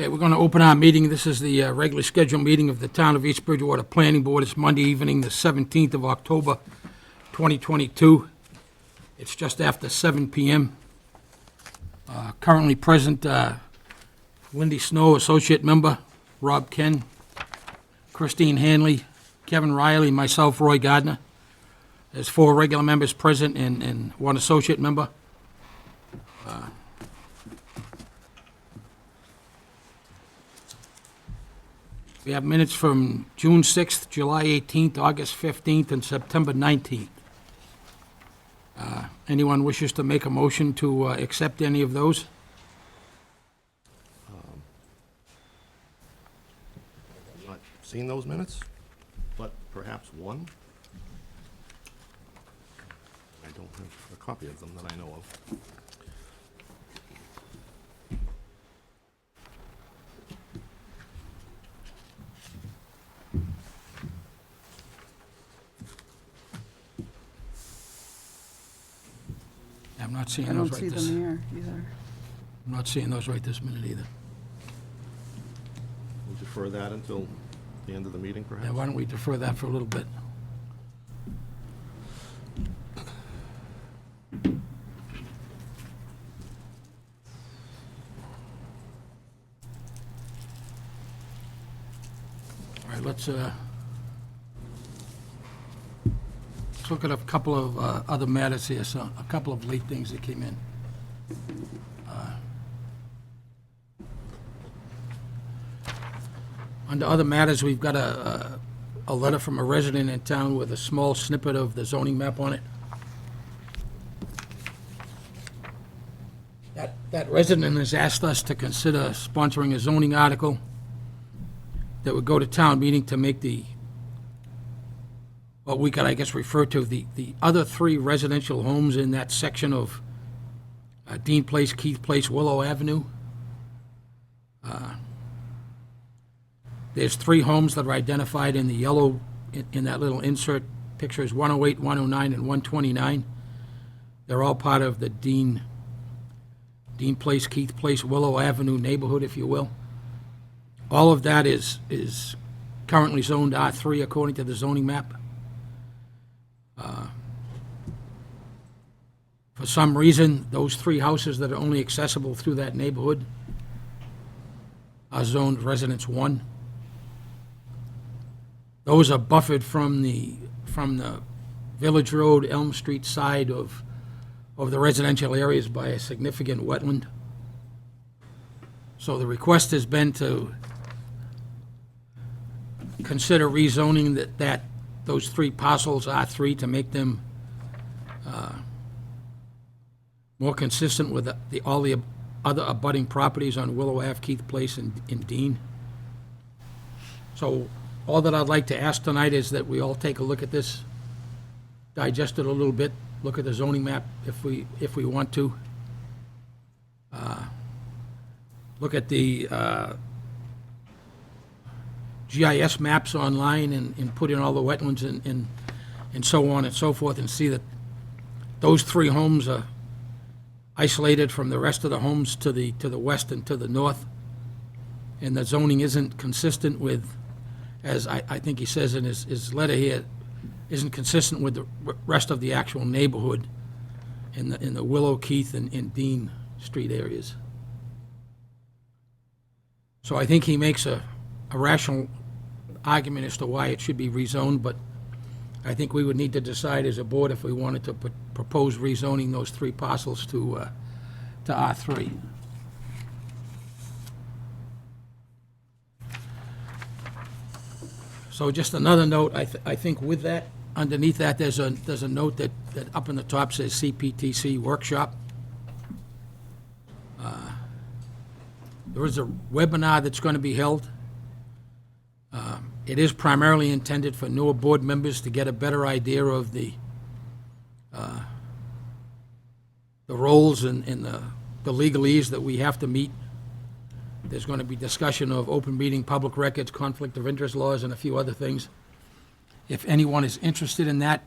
Okay, we're going to open our meeting. This is the regularly scheduled meeting of the Town of East Bridgewater Planning Board. It's Monday evening, the 17th of October, 2022. It's just after 7 p.m. Currently present, Lindy Snow, Associate Member, Rob Ken, Christine Hanley, Kevin Riley, myself, Roy Gardner. There's 4 regular members present and 1 associate member. We have minutes from June 6th, July 18th, August 15th, and September 19th. Anyone wishes to make a motion to accept any of those? I've not seen those minutes, but perhaps one. I don't have a copy of them that I know of. I'm not seeing I those don't right see this. them here either. I'm not seeing those right this minute either. We'll defer that until the end of the meeting, perhaps. Yeah, why don't we defer that for a little bit? All right, let's look at a couple of other matters here, so a couple of late things that came in. Under other matters, we've got a letter from a resident in town with a small snippet of the zoning map on it. That resident has asked us to consider sponsoring a zoning article that would go to town meeting to make what we could, I guess, refer to the other 3 residential homes in that section of Dean Place, Keith Place, Willow Avenue. There's 3 homes that are identified in the yellow, in that little insert pictures, 108, 109, and 129. They're all part of the Dean Place, Keith Place, Willow Avenue neighborhood, if you will. All of that is currently zoned R3 according to the zoning map. For some reason, those 3 houses that are only accessible through that neighborhood are zoned Residence 1. Those are buffered from the Village Road, Elm Street side of the residential areas by a significant wetland. So the request has been to consider rezoning those 3 parcels R3 to make them more consistent with all the other abutting properties on Willow Ave, Keith Place, and Dean. So all that I'd like to ask tonight is that we all take a look at this, digest it a little bit, look at the zoning map if we want to. Look at the GIS maps online and put in all the wetlands and so on and so forth, and see that those 3 homes are isolated from the rest of the homes to the west and to the north, and the zoning isn't consistent with, as I think he says in his letter here, isn't consistent with the rest of the actual neighborhood in the Willow, Keith, and Dean Street areas. So I think he makes a rational argument as to why it should be rezoned, but I think we would need to decide as a board if we wanted to propose rezoning those 3 parcels to R3. So just another note, I think with that, underneath that, there's a note that up in the top says CPTC workshop. There is a webinar that's going to be held. It is primarily intended for newer board members to get a better idea of the roles and the legalese that we have to meet. There's going to be discussion of open meeting, public records, conflict of interest laws, and a few other things. If anyone is interested in that,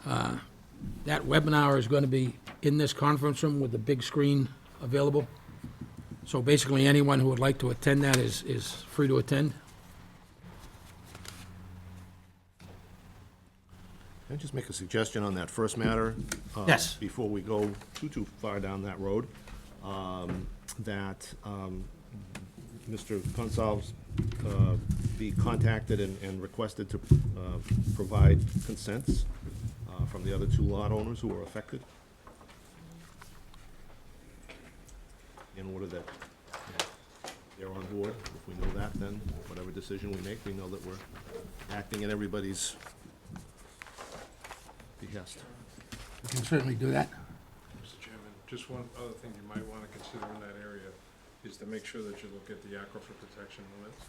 that webinar is going to be in this conference room with the big screen available. So basically, anyone who would like to attend that is free to attend? Can I just make a suggestion on that first matter? Yes. Before we go too far down that road, that Mr. Gonsalves be contacted and requested to provide consents from the other two lot owners who were affected, in order that they're on board. If we know that, then whatever decision we make, we know that we're acting at everybody's behest. We can certainly do that. Mr. Chairman, just one other thing you might want to consider in that area is to make sure that you look at the aquifer protection limits.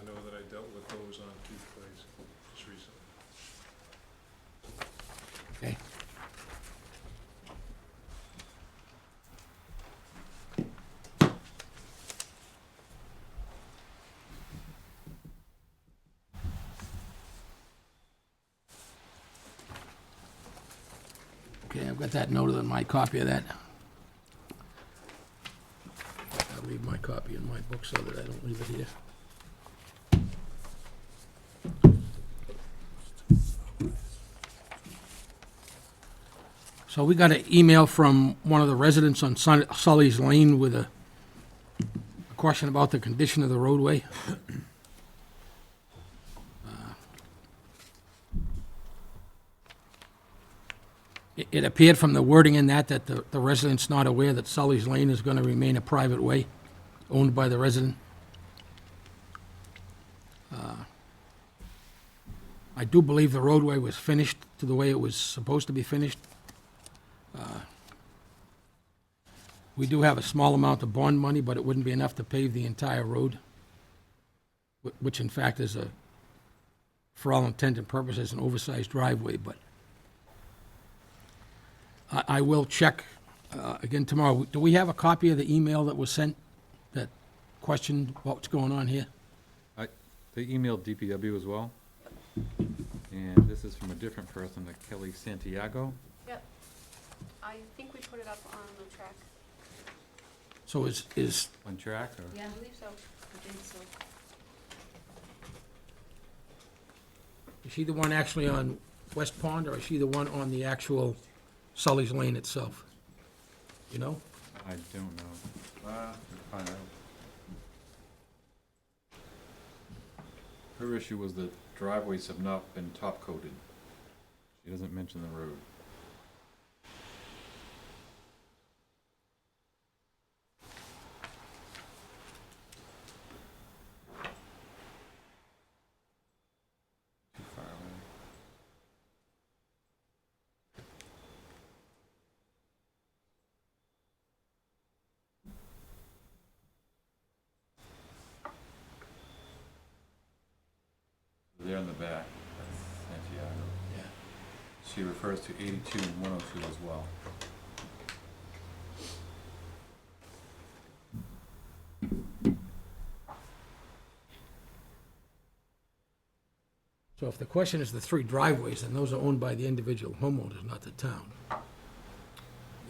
I know that I dealt with those on Keith Place just recently. Okay. Okay, I've got that noted in my copy of that. I'll leave my copy in my book so that I don't leave it here. So we got an email from one of the residents on Sully's Lane with a question about the condition of the roadway. It appeared from the wording in that the resident's not aware that Sully's Lane is going to remain a private way owned by the resident. I do believe the roadway was finished to the way it was supposed to be finished. We do have a small amount of bond money, but it wouldn't be enough to pave the entire road, which in fact is for all intent and purposes, an oversized driveway, but I will check again tomorrow. Do we have a copy of the email that was sent that questioned what's going on here? They emailed DPW as well. And this is from a different person, Kelly Santiago. Yep. I think we put it up on the track. So is On track, or? Yeah, I believe so. I think so. she the one actually on West Pond, or is she the one on the actual Sully's Lane itself? You know? I don't know. We'll find out. Her issue was the driveways have not been top coated. She doesn't mention the road. Too far away. There in the back, that's Santiago. Yeah. She refers to 82 and 102 as well. So if the question is the three driveways, then those are owned by the individual homeowners, not the town.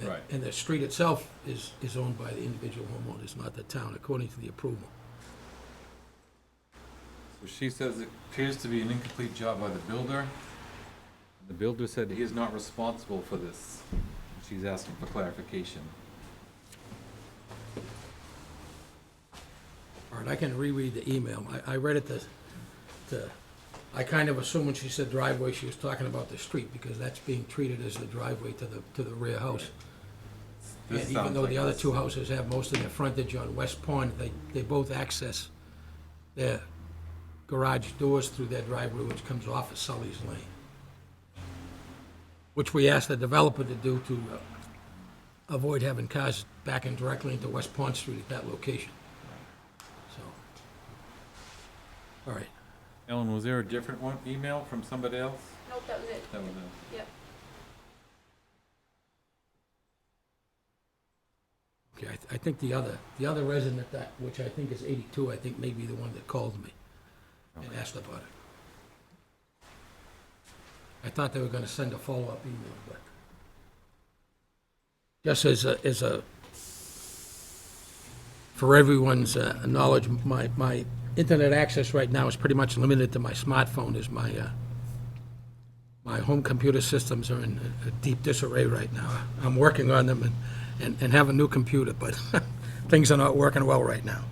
Right. And the street itself is owned by the individual homeowners, not the town, according to the approval. So she says it appears to be an incomplete job by the builder. The builder said he is not responsible for this. She's asking for clarification. All right, I can reread the email. I read it I kind of assumed when she said driveway, she was talking about the street, because that's being treated as the driveway to the rear house. This And even sounds though like the other this. two houses have most of their frontage on West Pond, they both access their garage doors through their driveway, which comes off of Sully's Lane, which we asked the developer to do to avoid having cars backing directly into West Pond Street at that location. So, all right. Ellen, was there a different one, email from somebody else? Nope, that was it. That was it. Yep. Okay, I think the other resident, which I think is 82, I think may be the one that called me and Okay. asked about it. I thought they were gonna send a follow-up email, but just as a for everyone's knowledge, my internet access right now is pretty much limited to my smartphone, as my home computer systems are in a deep disarray right now. I'm working on them and have a new computer, but things are not working well right now.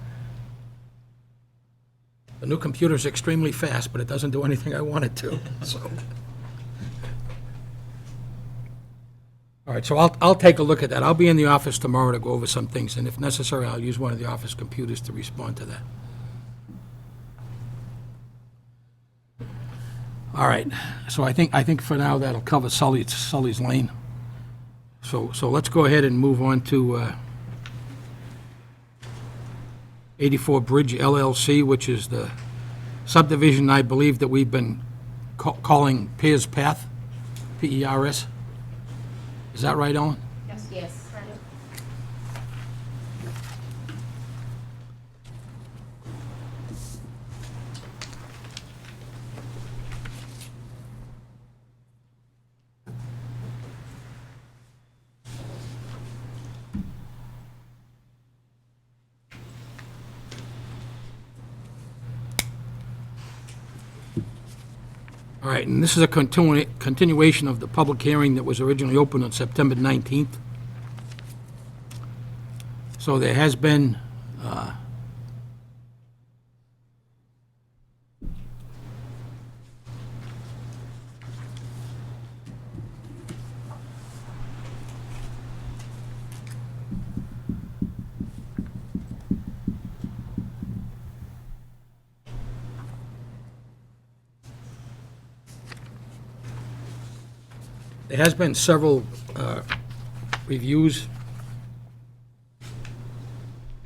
The new computer's extremely fast, but it doesn't do anything I want it to, so. All right, so I'll take a look at that. I'll be in the office tomorrow to go over some things, and if necessary, I'll use one of the office computers to respond to that. All right, so I think for now that'll cover Sully's Lane. So let's go ahead and move on to 84 Bridge LLC, which is the subdivision, I believe, that we've been calling Piers Path, P-E-R-S. Is that right, Ellen? Yes. Yes. Correct. All right, and this is a continuation of the public hearing that was originally opened on September 19th. So there has been, there has been several reviews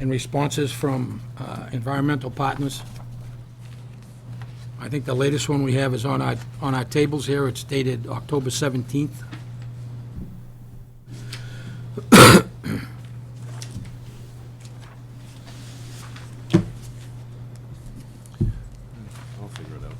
and responses from environmental partners. I think the latest one we have is on our tables here. It's dated October 17th. I'll figure it out.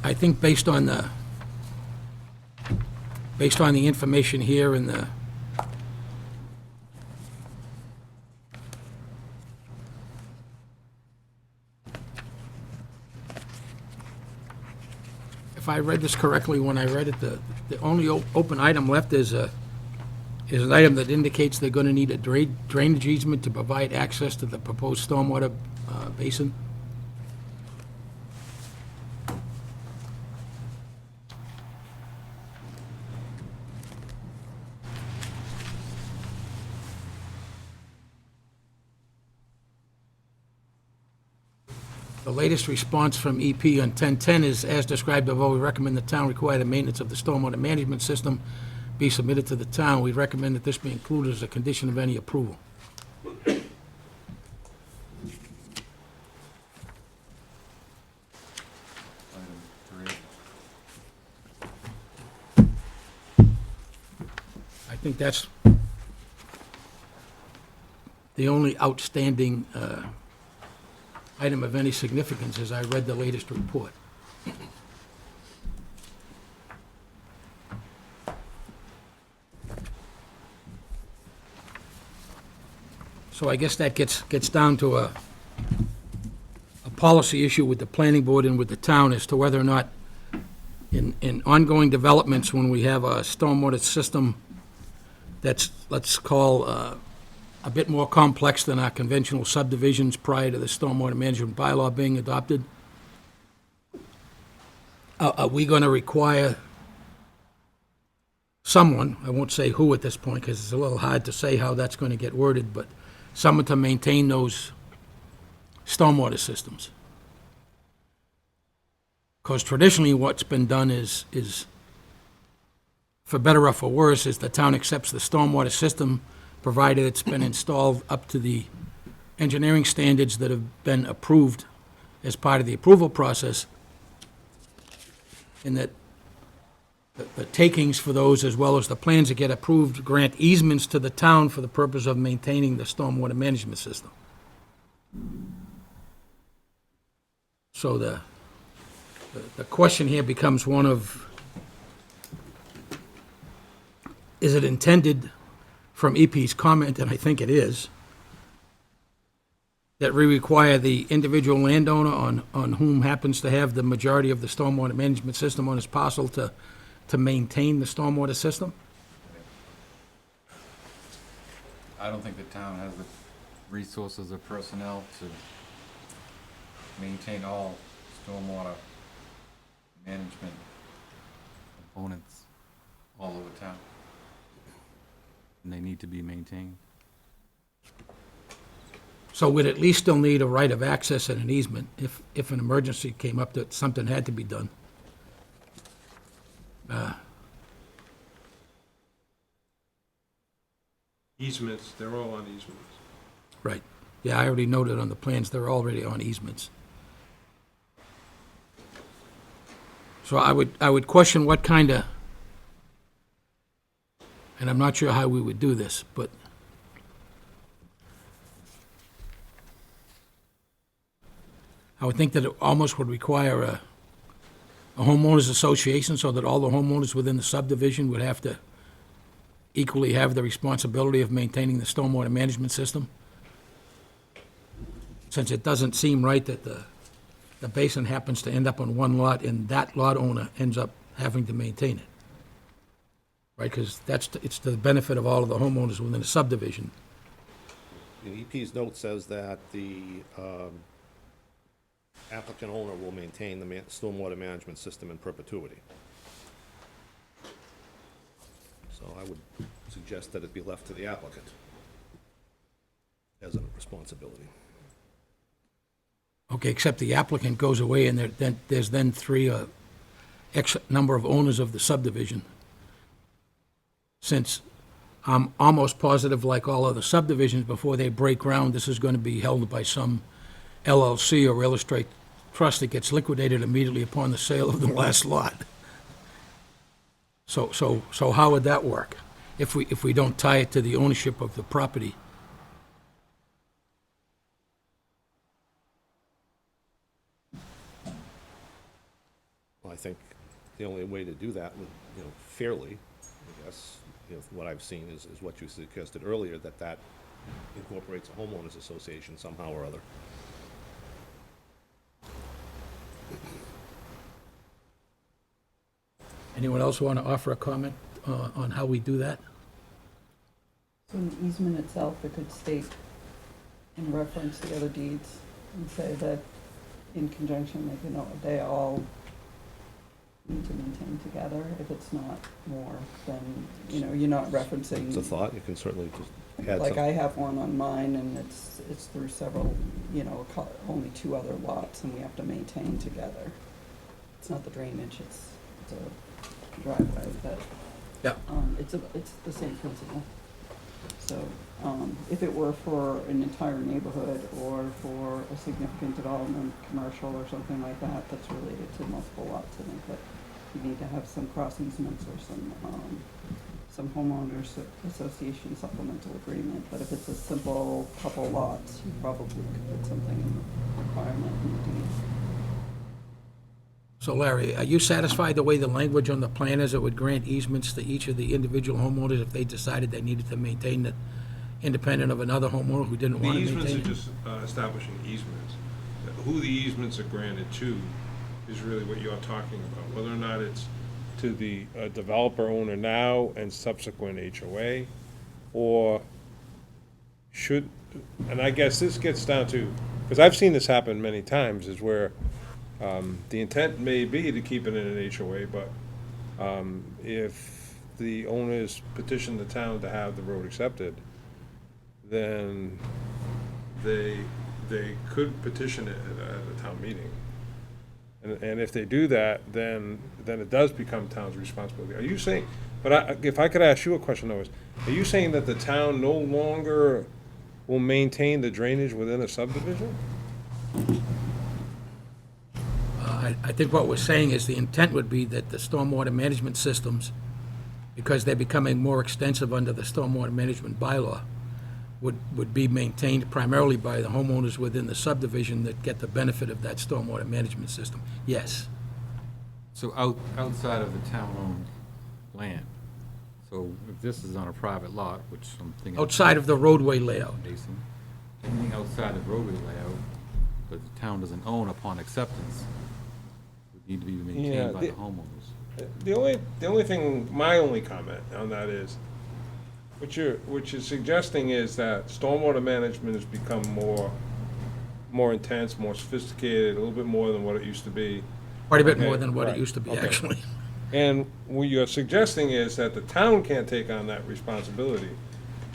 I think based on the information here and the if I read this correctly when I read it, the only open item left is an item that indicates they're going to need a drainage easement to provide access to the proposed stormwater basin. The latest response from EP on 1010 is, as described above, we recommend the town require the maintenance of the stormwater management system be submitted to the town. We recommend that this be included as a condition of any approval. Item 3. I think that's the only outstanding item of any significance as I read the latest report. So I guess that gets down to a policy issue with the planning board and with the town as to whether or not in ongoing developments, when we have a stormwater system that's, let's call, a bit more complex than our conventional subdivisions prior to the stormwater management bylaw being adopted, are we going to require someone, I won't say who at this point because it's a little hard to say how that's going to get worded, but someone to maintain those stormwater systems? Because traditionally what's been done is, for better or for worse, is the town accepts the stormwater system provided it's been installed up to the engineering standards that have been approved as part of the approval process, and that the takings for those, as well as the plans that get approved, grant easements to the town for the purpose of maintaining the stormwater management system. So the question here becomes one of, is it intended from EP's comment, and I think it is, that we require the individual landowner on whom happens to have the majority of the stormwater management system on his parcel to maintain the stormwater system? I don't think the town has the resources or personnel to maintain all stormwater management components all over town. And they need to be maintained. So we'd at least still need a right of access and an easement if an emergency came up that something had to be done. Easements, they're all on easements. Right. Yeah, I already noted on the plans, they're already on easements. So I would question what kind of, and I'm not sure how we would do this, but I would think that it almost would require a homeowners association so that all the homeowners within the subdivision would have to equally have the responsibility of maintaining the stormwater management system. Since it doesn't seem right that the basin happens to end up on one lot and that lot owner ends up having to maintain it. Right, because it's to the benefit of all of the homeowners within the subdivision. The EP's note says that the applicant owner will maintain the stormwater management system in perpetuity. So I would suggest that it be left to the applicant as a responsibility. Okay, except the applicant goes away and there's then three X number of owners of the subdivision. Since I'm almost positive, like all other subdivisions, before they break ground, this is going to be held by some LLC or real estate trust that gets liquidated immediately upon the sale of the last lot. So how would that work if we don't tie it to the ownership of the property? Well, I think the only way to do that would, fairly, I guess, what I've seen is what you suggested earlier, that incorporates a homeowners association somehow or other. Anyone else want to offer a comment on how we do that? So in the easement itself, it could state and reference the other deeds and say that in conjunction, like, they all need to maintain together. If it's not more, then, you're not referencing. It's a thought, you can certainly just add Like something. I have one on mine and it's through several, only 2 other lots and we have to maintain together. It's not the drainage, it's a driveway, but. Yeah. It's the same principle. So, if it were for an entire neighborhood or for a significant development, commercial or something like that, that's related to multiple lots, I think that you need to have some cross easements or some homeowners association supplemental agreement. But if it's a simple couple lots, you probably could put something in the requirement in the deed. So Larry, are you satisfied the way the language on the plan is? It would grant easements to each of the individual homeowners if they decided they needed to maintain it independent of another homeowner who didn't The want to easements maintain are it? just establishing easements. Who the easements are granted to is really what you're talking about, whether or not it's to the developer owner now and subsequent HOA, or should, and I guess this gets down to, because I've seen this happen many times, is where the intent may be to keep it in an HOA, but if the owners petition the town to have the road accepted, then they could petition it at a town meeting. And if they do that, then it does become town's responsibility. Are you saying, but if I could ask you a question though, are you saying that the town no longer will maintain the drainage within a subdivision? I think what we're saying is the intent would be that the stormwater management systems, because they're becoming more extensive under the stormwater management bylaw, would be maintained primarily by the homeowners within the subdivision that get the benefit of that stormwater management system. Yes. So outside of the town-owned land, so if this is on a private lot, which I'm thinking. Outside of the roadway layout. Jason, anything outside the roadway layout that the town doesn't own upon acceptance would need to be maintained by the homeowners. The only thing, my only comment on that is, what you're suggesting is that stormwater management has become more intense, more sophisticated, a little bit more than what it used to be. Quite a bit Okay, more than what it right, used to be, okay. actually. And what you're suggesting is that the town can't take on that responsibility,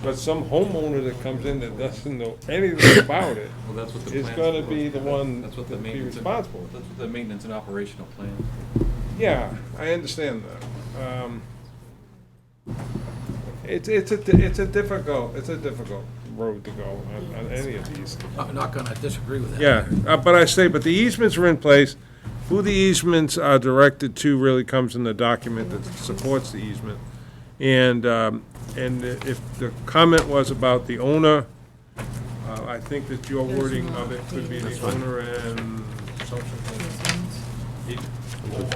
but some homeowner that comes in that doesn't know anything about it Well, that's what the is plan's gonna supposed be to- the one That's what to the be maintenance. responsible. That's what the maintenance and operational plan. Yeah, I understand that. It's a difficult road to go on any of these. I'm not gonna disagree with that. Yeah, but but the easements are in place. Who the easements are directed to really comes in the document that supports the easement. And if the comment was about the owner, I think that your wording of it could be the owner and something,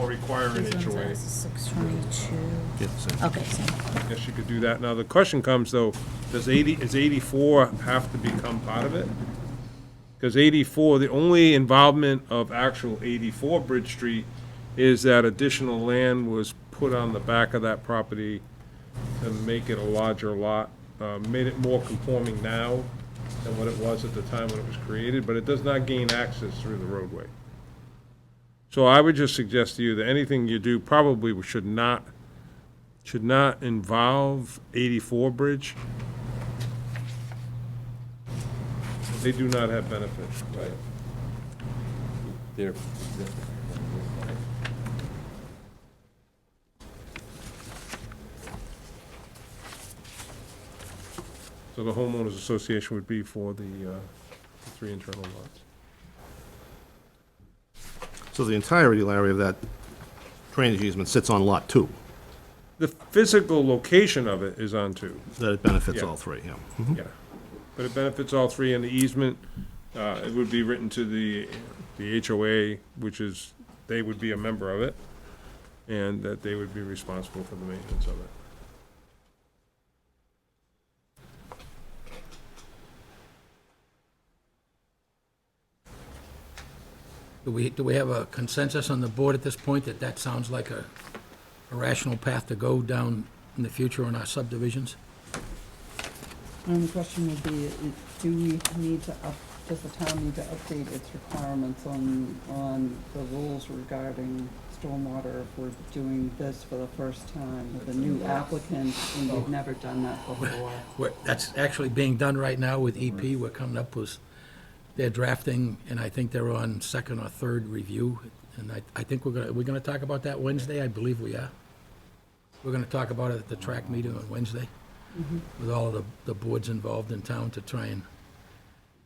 or require an HOA. 622. Okay, so I guess you could do that. Now, the question comes, though, is 84 have to become part of it? Because 84, the only involvement of actual 84 Bridge Street is that additional land was put on the back of that property to make it a larger lot, made it more conforming now than what it was at the time when it was created, but it does not gain access through the roadway. So I would just suggest to you that anything you do probably should not involve 84 Bridge. They do not have benefits, right? They're, So the homeowners association would be for the 3 internal lots. So the entirety, Larry, of that drainage easement sits on Lot 2, The physical location of it is on 2, that it benefits Yeah. all three, yeah. yeah. But it benefits all 3, and the easement, it would be written to the HOA, which is, they would be a member of it, and that they would be responsible for the maintenance of it. Do we have a consensus on the board at this point that that sounds like a rational path to go down in the future on our subdivisions? And the question would be, do we need to does the town need to update its requirements on the rules regarding stormwater if we're doing this for the first time with a new applicant and we've never done that before? That's actually being done right now with EP. We're coming up with, they're drafting, and I think they're on second or third review. And I think we're gonna talk about that Wednesday, I believe we are. We're gonna talk about it at the track meeting on Wednesday with all of the boards involved in town to try and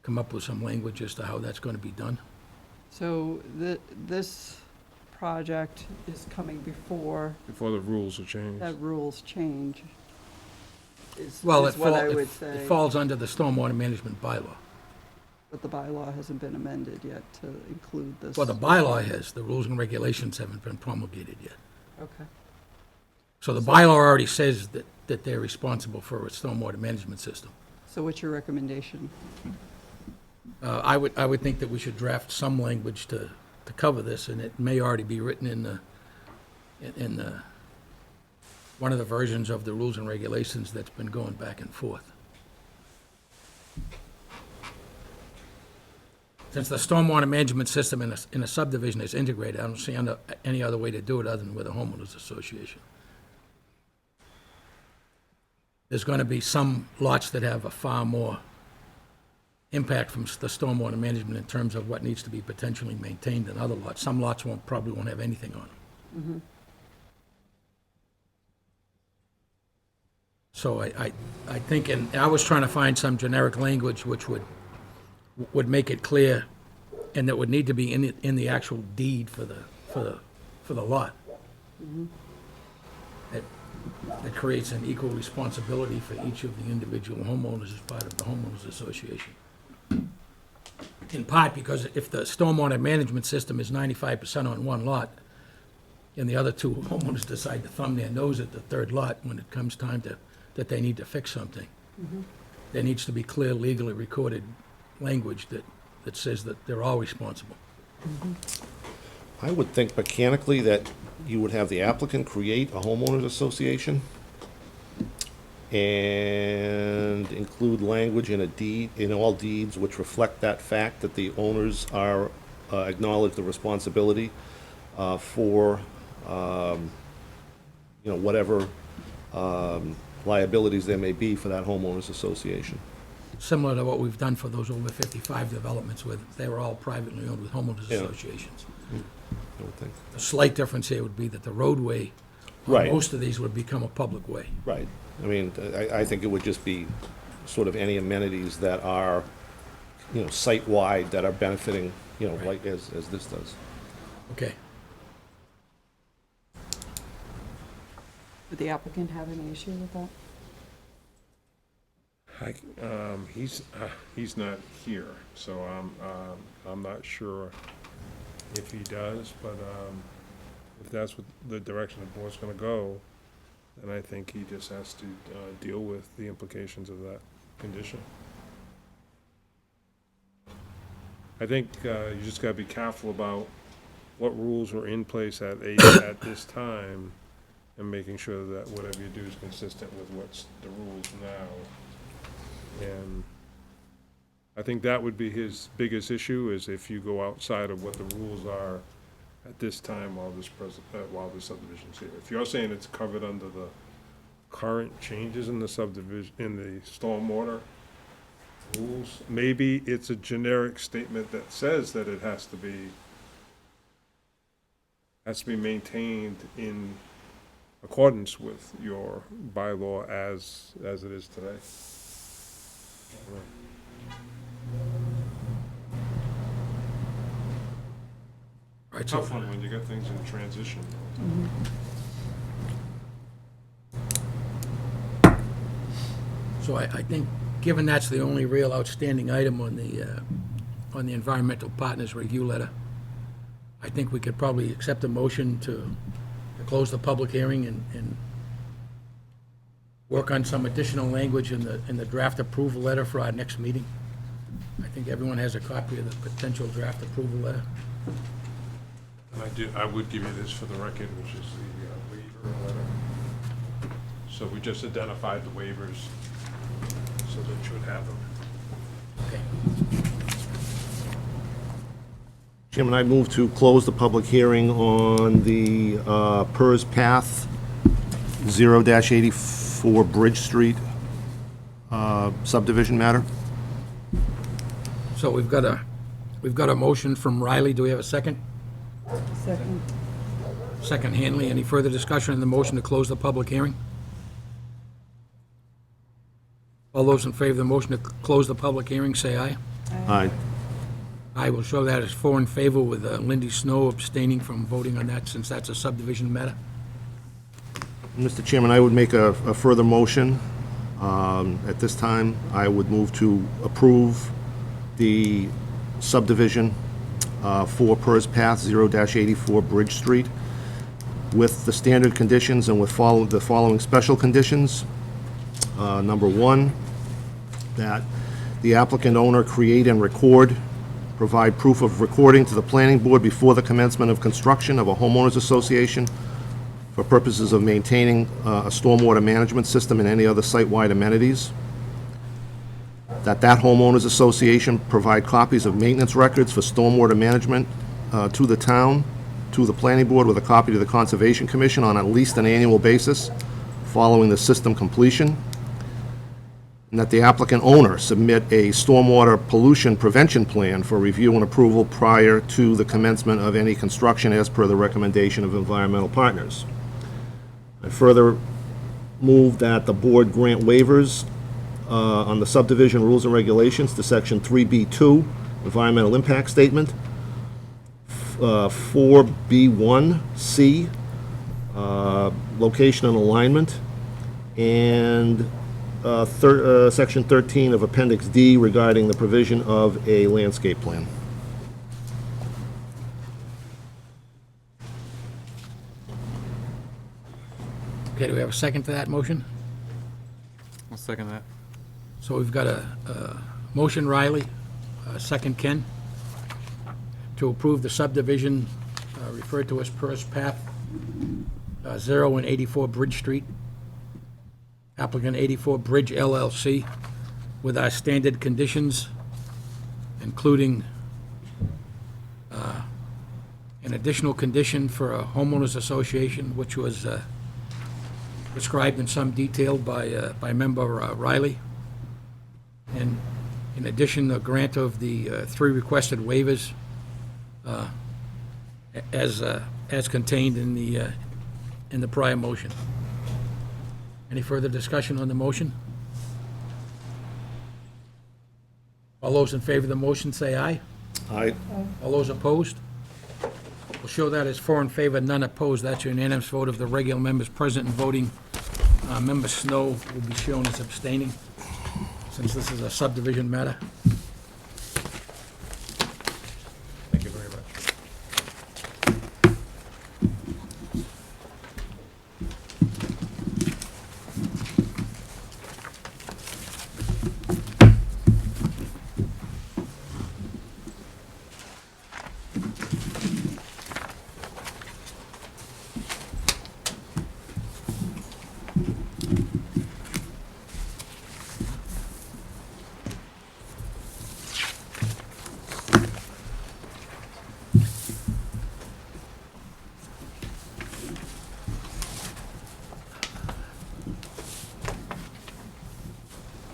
come up with some language as to how that's gonna be done. So this project is coming before Before the rules are changed. that rules change, is Well, what I would say. it falls under the stormwater management bylaw. But the bylaw hasn't been amended yet to include this. Well, the bylaw has, the rules and regulations haven't been promulgated yet. Okay. So the bylaw already says that they're responsible for a stormwater management system. So what's your recommendation? I would think that we should draft some language to cover this, and it may already be written in the one of the versions of the rules and regulations that's been going back and forth. Since the stormwater management system in a subdivision is integrated, I don't see any other way to do it other than with a homeowners association. There's going to be some lots that have a far more impact from the stormwater management in terms of what needs to be potentially maintained than other lots. Some lots probably won't have anything on them. So I think, and I was trying to find some generic language which would make it clear, and that would need to be in the actual deed for for the lot. That creates an equal responsibility for each of the individual homeowners as part of the homeowners association. In part because if the stormwater management system is 95% on one lot, and the other two homeowners decide to thumb their nose at the third lot when it comes time that they need to fix something, there needs to be clear legally recorded language that says that they're all responsible. I would think mechanically that you would have the applicant create a homeowners association and include language in a deed, in all deeds which reflect that fact that the owners are, acknowledge the responsibility for, whatever liabilities there may be for that homeowners association. Similar to what we've done for those over 55 developments where they were all privately owned with homeowners Yeah. associations. I would think. The slight difference here would be that the roadway, on Right. most of these would become a public way. Right. I mean, I think it would just be sort of any amenities that are, site-wide that are benefiting, Right. like as this does. Okay. Would the applicant have any issue with that? He's not here, so I'm not sure if he does, but if that's what the direction the board's gonna go, then I think he just has to deal with the implications of that condition. I think you just gotta be careful about what rules were in place at this time, and making sure that whatever you do is consistent with what's the rules now. And I think that would be his biggest issue, is if you go outside of what the rules are at this time while this subdivision's here. If you're saying it's covered under the current changes in the subdivision, in the stormwater rules, maybe it's a generic statement that says that it has to be maintained in accordance with your bylaw as it is today. Right, so Tough one when you got things in transition. So I think, given that's the only real outstanding item on the environmental partners review letter, I think we could probably accept a motion to close the public hearing and work on some additional language in the draft approval letter for our next meeting. I think everyone has a copy of the potential draft approval letter. And I would give you this for the record, which is the waiver letter. So we just identified the waivers, so that you would have them. Okay. Chairman, I move to close the public hearing on the PERS Path 0-84 Bridge Street subdivision matter. So we've got a motion from Riley. Do we have a second? Second. Second, Hanley. Any further discussion on the motion to close the public hearing? All those in favor of the motion to close the public hearing, say aye. Aye. I will show that as 4 in favor, with Lindy Snow abstaining from voting on that, since that's a subdivision matter. Mr. Chairman, I would make a further motion. At this time, I would move to approve the subdivision for PERS Path 0-84 Bridge Street with the standard conditions and with the following special conditions. Number 1, that the applicant owner create and provide proof of recording to the planning board before the commencement of construction of a homeowners association for purposes of maintaining a stormwater management system and any other site-wide amenities. That homeowners association provide copies of maintenance records for stormwater management to the town, to the planning board, with a copy to the Conservation Commission on at least an annual basis following the system completion. And that the applicant owner submit a stormwater pollution prevention plan for review and approval prior to the commencement of any construction as per the recommendation of environmental partners. I further move that the board grant waivers on the subdivision rules and regulations to section 3B2, environmental impact statement, 4B1C, location and alignment, and Section 13 of Appendix D regarding the provision of a landscape plan. Okay, do we have a second to that motion? I'll second that. So we've got a motion Riley, a second Ken, to approve the subdivision referred to as First Path 0 and 84 Bridge Street, applicant 84 Bridge LLC, with our standard conditions, including an additional condition for a homeowners association, which was described in some detail by member Riley. And in addition, the grant of the 3 requested waivers as contained in the prior motion. Any further discussion on the motion? All those in favor of the motion say aye. Aye. All those opposed? We'll show that as 4 in favor, none opposed. That's a unanimous vote of the regular members present and voting. Member Snow will be shown as abstaining, since this is a subdivision matter. Thank you very much.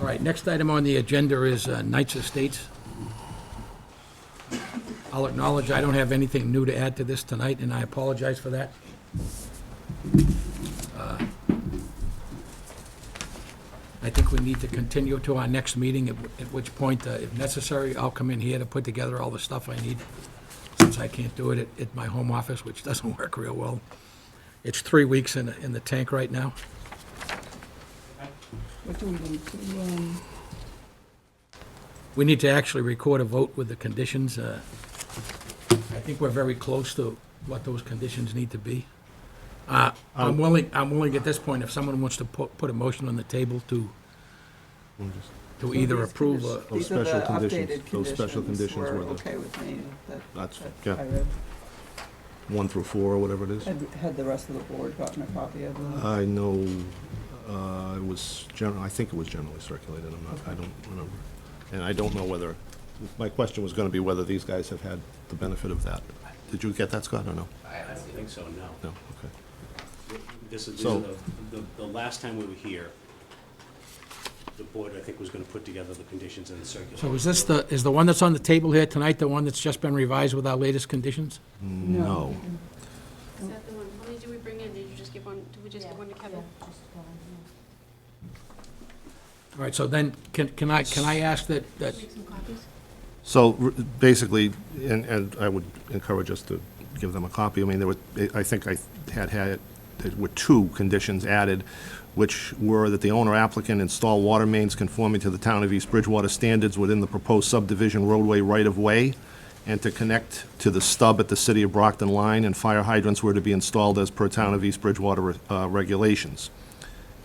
All right, next item on the agenda is Knights Estates. I'll acknowledge I don't have anything new to add to this tonight, and I apologize for that. I think we need to continue to our next meeting, at which point, if necessary, I'll come in here to put together all the stuff I need, since I can't do it at my home office, which doesn't work real well. It's 3 weeks in the tank right now. What do we need to, We need to actually record a vote with the conditions. I think we're very close to what those conditions need to be. I'm willing at this point, if someone wants to put a motion on the table to either approve or... Those these are the special conditions. updated Those special conditions conditions were were the- okay with me, That's, that yeah, I read. 1 through 4, or whatever it is. Had the rest of the board gotten a copy of them? I know, it was I think it was generally circulated, I don't remember. And I don't know whether, my question was gonna be whether these guys have had the benefit of that. Did you get that, Scott, or no? I don't think so, no. No, okay. These are So- the last time we were here, the board, I think, was gonna put together the conditions and the circular. So is this is the one that's on the table here tonight the one that's just been revised with our latest conditions? No. Is that the one? How many did we bring in? Did you just give one, did we just give one to Kevin? All right, so then, can I ask that Make some copies? So basically, and I would encourage us to give them a copy. I mean, I think there were 2 conditions added, which were that the owner applicant install water mains conforming to the town of East Bridgewater standards within the proposed subdivision roadway right-of-way, and to connect to the stub at the City of Brockton line, and fire hydrants were to be installed as per town of East Bridgewater regulations.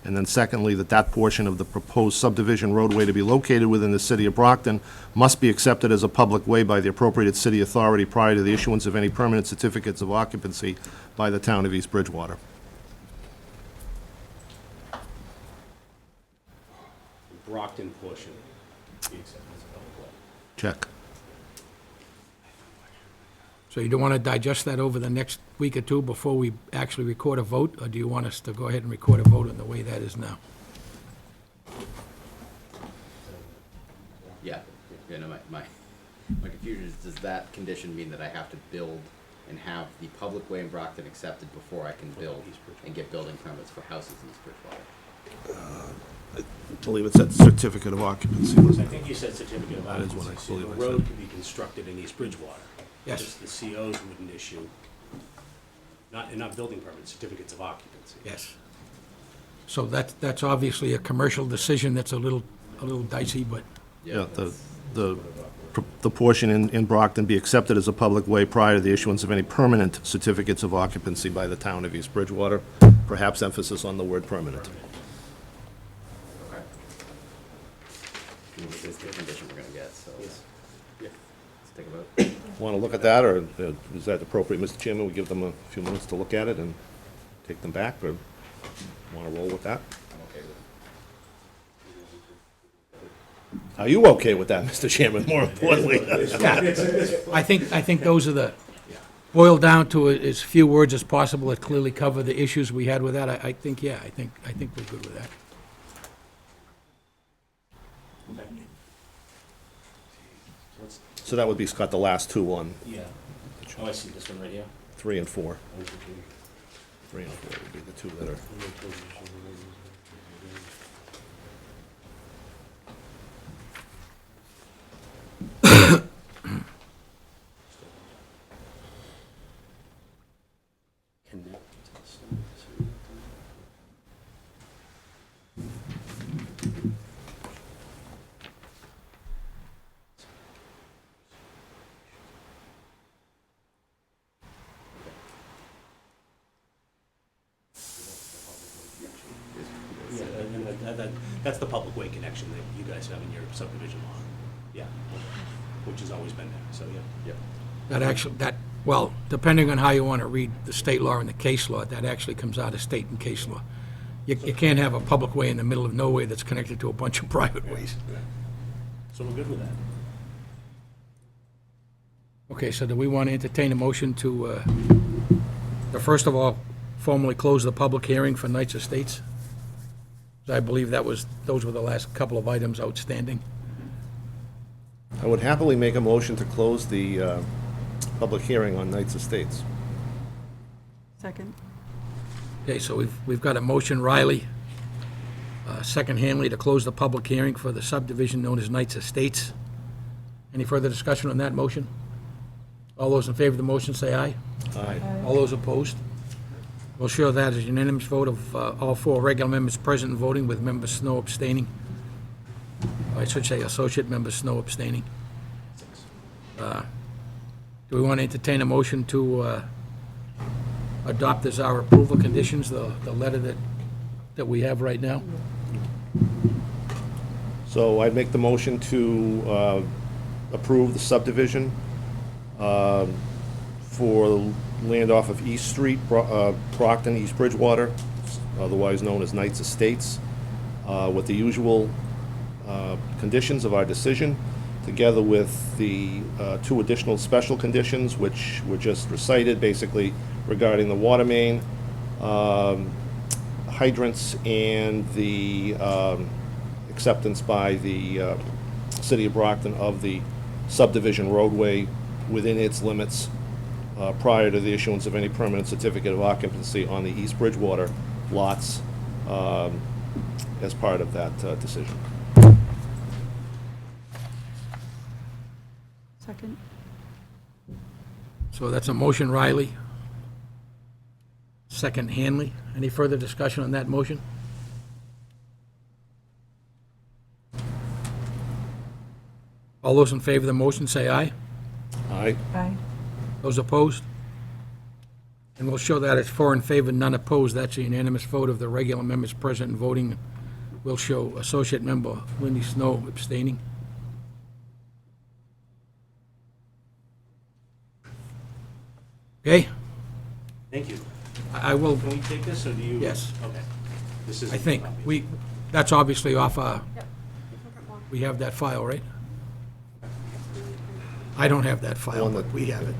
And then secondly, that portion of the proposed subdivision roadway to be located within the City of Brockton must be accepted as a public way by the appropriate city authority prior to the issuance of any permanent certificates of occupancy by the town of East Bridgewater. The Brockton portion, be accepted as a public way. Check. So you don't want to digest that over the next week or 2 before we actually record a vote, or do you want us to go ahead and record a vote in the way that is now? Yeah, no, my confusion is, does that condition mean that I have to build and have the public way in Brockton accepted before I can build and get building permits for houses in East Bridgewater? I believe it said certificate of occupancy, I wasn't it? think you said certificate of That is what I occupancy, so believe the I said. road could be constructed in East Bridgewater. Yes. Just the COs wouldn't issue, not building permits, certificates of occupancy. Yes. So that's obviously a commercial decision that's a little dicey, but Yeah, the portion in Brockton be accepted as a public way prior to the issuance of any permanent certificates of occupancy by the town of East Bridgewater. Perhaps emphasis on the word permanent. This is the condition we're gonna get, so. Yes. Yeah. Let's take a vote. Want to look at that, or is that appropriate, Mr. Chairman? We give them a few minutes to look at it and take them back, or want to roll with that? I'm okay with it. Are you okay with that, Mr. Chairman, more importantly? I think those are the, boiled down to as few words as possible that clearly cover the issues we had with that. I think we're good with that. So that would be, Scott, the last two on Yeah. Oh, I see this one right here. 3 and 4. 3 and 4 would be the two that are. Yeah, and that's the public way connection that you guys have in your subdivision law. Yeah, which has always been there, so, yeah. That, well, depending on how you want to read the state law and the case law, that actually comes out of state and case law. You can't have a public way in the middle of nowhere that's connected to a bunch of private ways. So we're good with that. Okay, so do we want to entertain a motion to first of all, formally close the public hearing for Knights Estates? I believe those were the last couple of items outstanding. I would happily make a motion to close the public hearing on Knights Estates. Second? Okay, so we've got a motion, Riley, second Hanley, to close the public hearing for the subdivision known as Knights Estates. Any further discussion on that motion? All those in favor of the motion say aye. Aye. All those opposed? We'll show that as a unanimous vote of all 4 regular members present and voting, with member Snow abstaining. I should say associate member Snow abstaining. Do we want to entertain a motion to adopt as our approval conditions the letter that we have right now? So I'd make the motion to approve the subdivision for land off of East Street, Brockton, East Bridgewater, otherwise known as Knights Estates, with the usual conditions of our decision, together with the 2 additional special conditions, which were just recited, basically regarding the water main, hydrants, and the acceptance by the City of Brockton of the subdivision roadway within its limits prior to the issuance of any permanent certificate of occupancy on the East Bridgewater lots as part of that decision. Second? So that's a motion, Riley. Second, Hanley. Any further discussion on that motion? All those in favor of the motion say aye. Aye. Aye. Those opposed? And we'll show that it's 4 in favor, none opposed. That's a unanimous vote of the regular members present and voting. We'll show associate member Wendy Snow abstaining. Okay? Thank you. I will, Can we take this, or do you? Yes. Okay. This is. I think, that's obviously off our, Yep. we have that file, right? I don't have that file, One but that- we have it.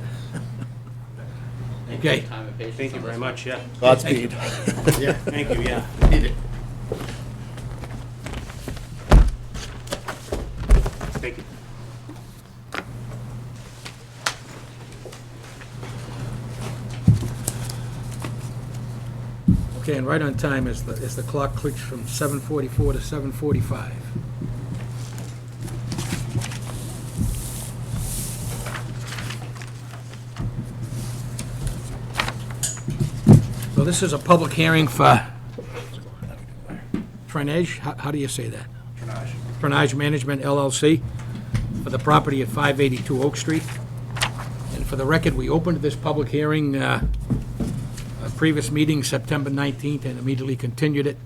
Thank you for Okay. your time and patience Thank you on very this much, yeah. Godspeed. Thank you, yeah. one. Need it. Thank you. Okay, and right on time as the clock clicks from 7:44 to 7:45. this is a public hearing for Trenage, how do you say that? Trenage Management LLC for the property at 582 Oak Street. And for the record, we opened this public hearing, a previous meeting, September 19th, and immediately continued it.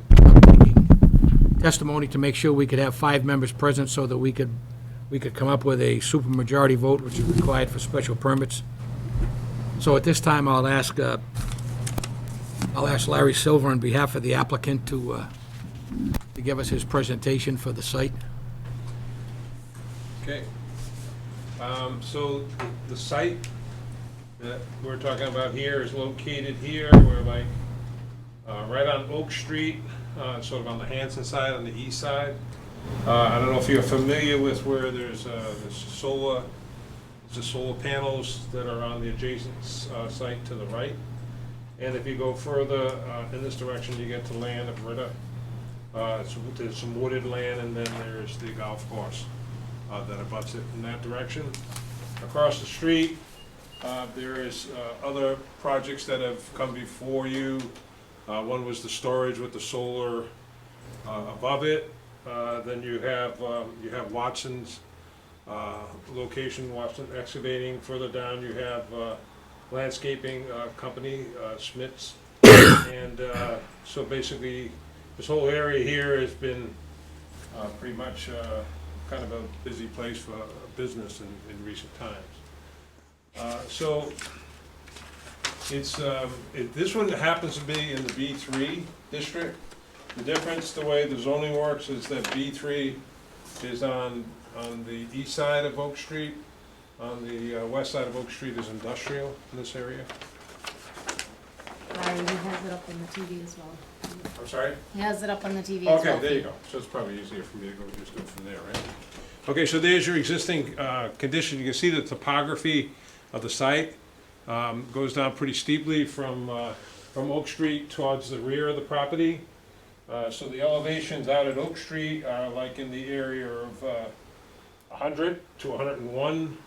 Testimony to make sure we could have 5 members present so that we could come up with a supermajority vote, which is required for special permits. So at this time, I'll ask Larry Silver on behalf of the applicant to give us his presentation for the site. Okay. So the site that we're talking about here is located here. We're like right on Oak Street, sort of on the Hanson side, on the east side. I don't know if you're familiar with where there's solar panels that are on the adjacent site to the right. And if you go further in this direction, you get to land of Ritter. So there's some wooded land, and then there's the golf course that abuts it in that direction. Across the street, there is other projects that have come before you. One was the storage with the solar above it. Then you have Watson's location, Watson Excavating. Further down, you have landscaping company, Schmitz. And so basically, this whole area here has been pretty much kind of a busy place for business in recent times. So it's this one happens to be in the B3 district. The difference, the way the zoning works, is that B3 is on the east side of Oak Street. On the west side of Oak Street is industrial in this area. Larry, he has it up on the TV as well. I'm sorry? He has it up on the TV as well. Okay, there you go. So it's probably easier for me to go just do it from there, right? Okay, so there's your existing condition. You can see the topography of the site goes down pretty steeply from Oak Street towards the rear of the property. So the elevations out at Oak Street are like in the area of 100 to 101.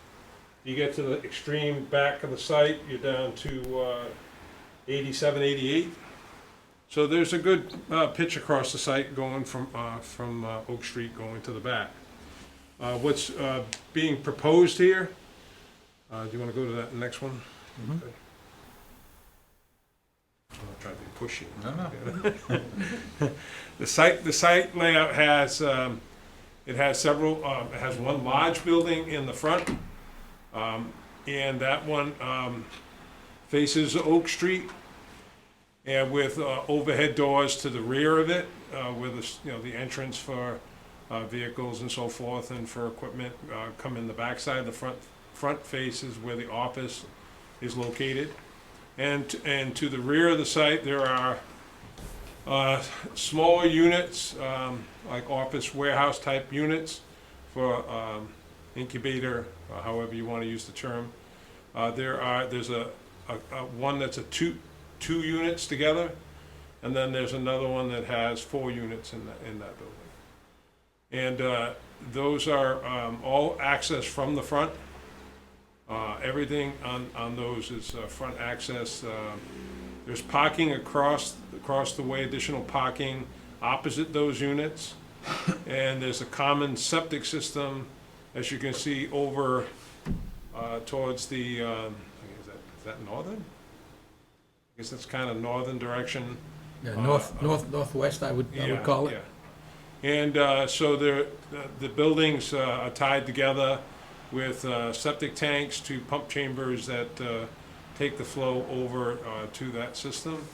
You get to the extreme back of the site, you're down to 87, 88. So there's a good pitch across the site going from Oak Street going to the back. What's being proposed here, do you want to go to that next one? Mhm. Okay. I'll try to be pushy. No. The site layout has, it has several, it has one large building in the front, and that one faces Oak Street, and with overhead doors to the rear of it, where the entrance for vehicles and so forth and for equipment come in the backside. The front faces where the office is located, and to the rear of the site there are smaller units, like office warehouse type units for incubator, however you want to use the term. There's a one that's a two units together, and then there's another one that has 4 units in that building. And those are all access from the front. Everything on those is front access. There's parking across the way, additional parking opposite those units. And there's a common septic system, as you can see, over towards the, is that northern? I guess that's kind of northern direction. Yeah, northwest, I would call it. Yeah. And so the buildings are tied together with septic tanks to pump chambers that take the flow over to that system.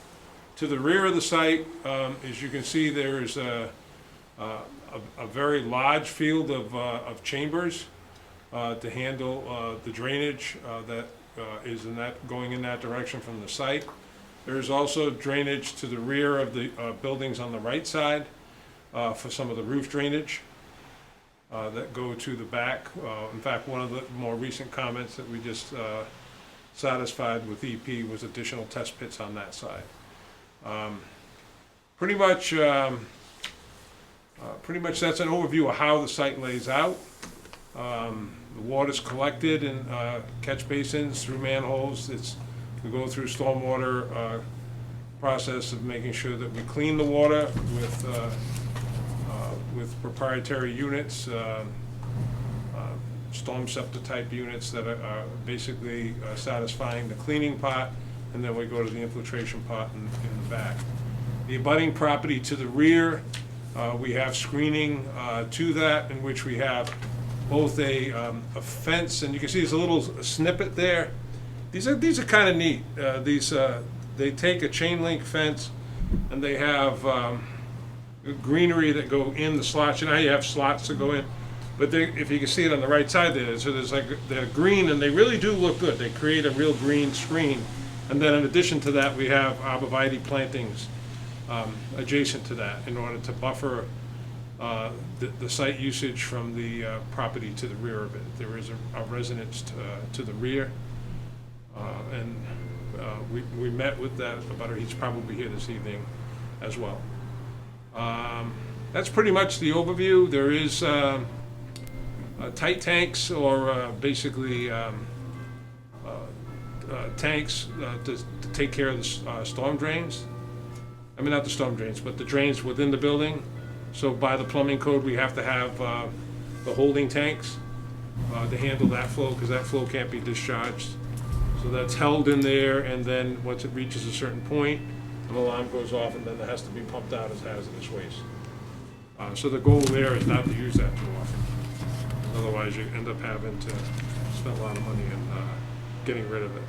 To the rear of the site, as you can see, there's a very large field of chambers to handle the drainage that is going in that direction from the site. There's also drainage to the rear of the buildings on the right side for some of the roof drainage that go to the back. In fact, one of the more recent comments that we just satisfied with EP was additional test pits on that side. Pretty much that's an overview of how the site lays out. The water's collected in catch basins through manholes. We go through stormwater process of making sure that we clean the water with proprietary units, storm scepter type units that are basically satisfying the cleaning part, and then we go to the infiltration part in the back. The abutting property to the rear, we have screening to that, in which we have both a fence, and you can see there's a little snippet there. These are kind of neat. They take a chain link fence, and they have greenery that go in the slots. You know how you have slots that go in? But if you can see it on the right side there, so there's like, they're green, and they really do look good. They create a real green screen. And then in addition to that, we have arborvitae plantings adjacent to that in order to buffer the site usage from the property to the rear of it. There is a residence to the rear, and we met with that abutter. He's probably here this evening as well. That's pretty much the overview. There is tight tanks, or basically tanks to take care of the storm drains. I mean, not the storm drains, but the drains within the building. So by the plumbing code, we have to have the holding tanks to handle that flow, because that flow can't be discharged. So that's held in there, and then once it reaches a certain point, an alarm goes off, and then it has to be pumped out as hazardous waste. So the goal there is not to use that too often. Otherwise, you end up having to spend a lot of money in getting rid of it.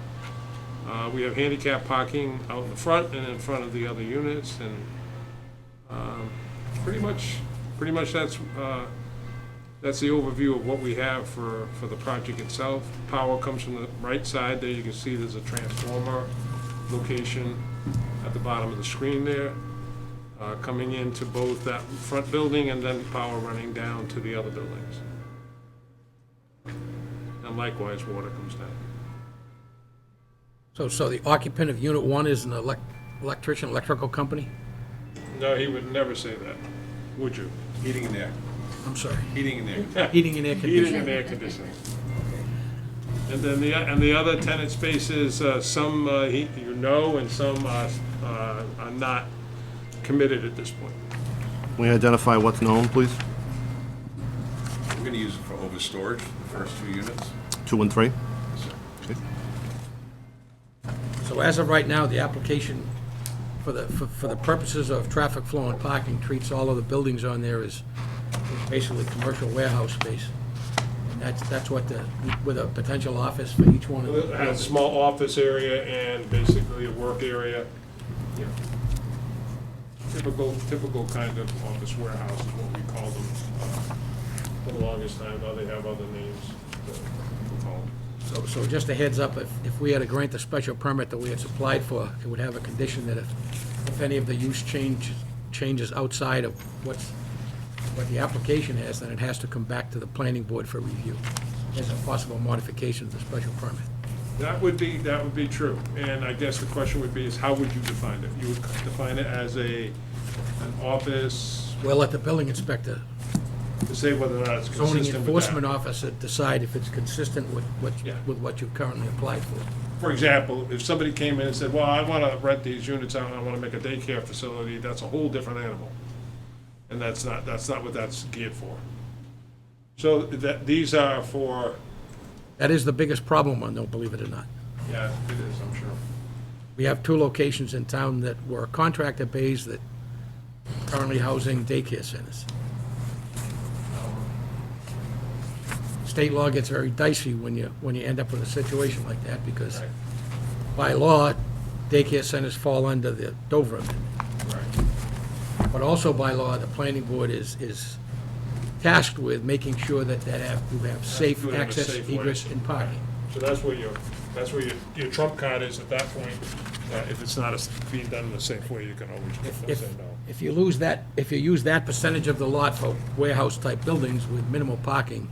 We have handicap parking out in the front and in front of the other units, and pretty much that's the overview of what we have for the project itself. Power comes from the right side there. You can see there's a transformer location at the bottom of the screen there, coming into both that front building and then power running down to the other buildings. And likewise, water comes down. So the occupant of Unit 1 is an electrician, electrical company? No, he would never say that, would you? Heating and air. I'm sorry. Heating and air. Heating and air Heating conditioning. and air conditioning. And then the other tenant spaces, some you know, and some are not committed at this point. Can we identify what's known, please? We're gonna use it for overstorage, the first 2 units. 2 and 3? Okay. So as of right now, the application for the purposes of traffic flow and parking treats all of the buildings on there as basically commercial warehouse space. And that's what with a potential office for each one of It the has a buildings. small office area and basically a work area. Yeah. Typical kind of office warehouse is what we call them for the longest time. Now they have other names that we call them. So just a heads up, if we had to grant the special permit that we had supplied for, it would have a condition that if any of the use changes outside of what the application has, then it has to come back to the planning board for review as a possible modification of the special permit. That would be true. And I guess the question would be is how would you define it? You would define it as an office, We'll let the building inspector, to say whether or not it's consistent zoning with that. enforcement officer decide if it's consistent with Yeah. what you've currently applied for. For example, if somebody came in and said, well, I want to rent these units out, and I want to make a daycare facility, that's a whole different animal. And that's not what that's geared for. So these are for, That is the biggest problem one, though, believe it or not. yeah, it is, I'm sure. We have 2 locations in town that were contractor bays that currently housing daycare centers. State law gets very dicey when you end up with a situation like that, because Right. by law, daycare centers fall under the Dover Amendment. Right. But also by law, the planning board is tasked with making sure that you have safe do it in a access, safe way. egress, and parking. So that's where your trump card is at that point. If it's not being done in a safe way, you can always say no. If you use that percentage of the lot for warehouse-type buildings with minimal parking,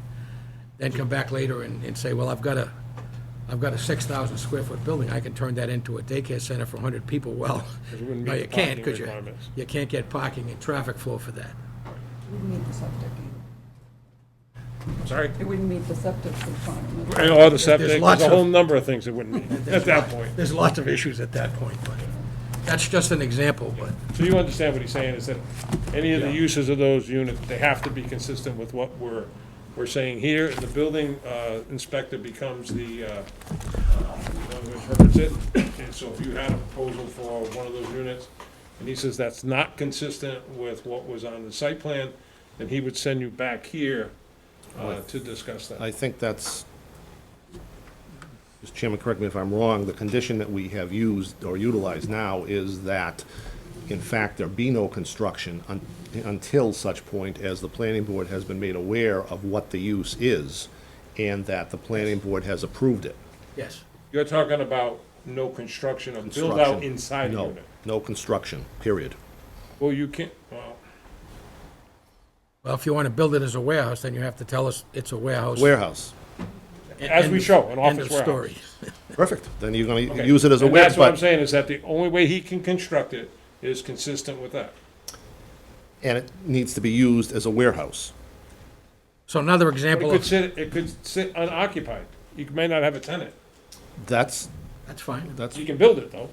then come back later and say, well, I've got a 6,000 square foot building, I can turn that into a daycare center for 100 people. Well, 'Cause it wouldn't no, meet you the can't, parking because requirements. you can't get parking and traffic flow for that. It wouldn't meet the septic either. Sorry? It wouldn't meet the septic requirement. And all the septic, lots there's a whole of- number of things that wouldn't meet at that point. There's lots of issues at that point, but That's just an example, but, So you understand what he's saying, is that any of the Yeah. uses of those units, they have to be consistent with what we're saying here, and the building inspector becomes the one who interprets it. And so if you had a proposal for one of those units, and he says that's not consistent with what was on the site plan, then he would send you back here to discuss that. I think that's, Mr. Chairman, correct me if I'm wrong, the condition that we have used or utilized now is that, in fact, there be no construction until such point as the planning board has been made aware of what the use is, and that the planning board has approved it. yes. You're talking about no construction of build-out Construction. inside the No, unit. no construction, period. Well, you can't, well, Well, if you want to build it as a warehouse, then you have to tell us it's a warehouse. Warehouse, as we show, an End office of warehouse. story. perfect. Then you're gonna Okay. use it as a And warehouse, that's what I'm but, saying, is that the only way he can construct it is consistent with that. and it needs to be used as a warehouse. So another But example it could sit unoccupied. You may not have a tenant. That's, that's fine. that's, You can build it, though,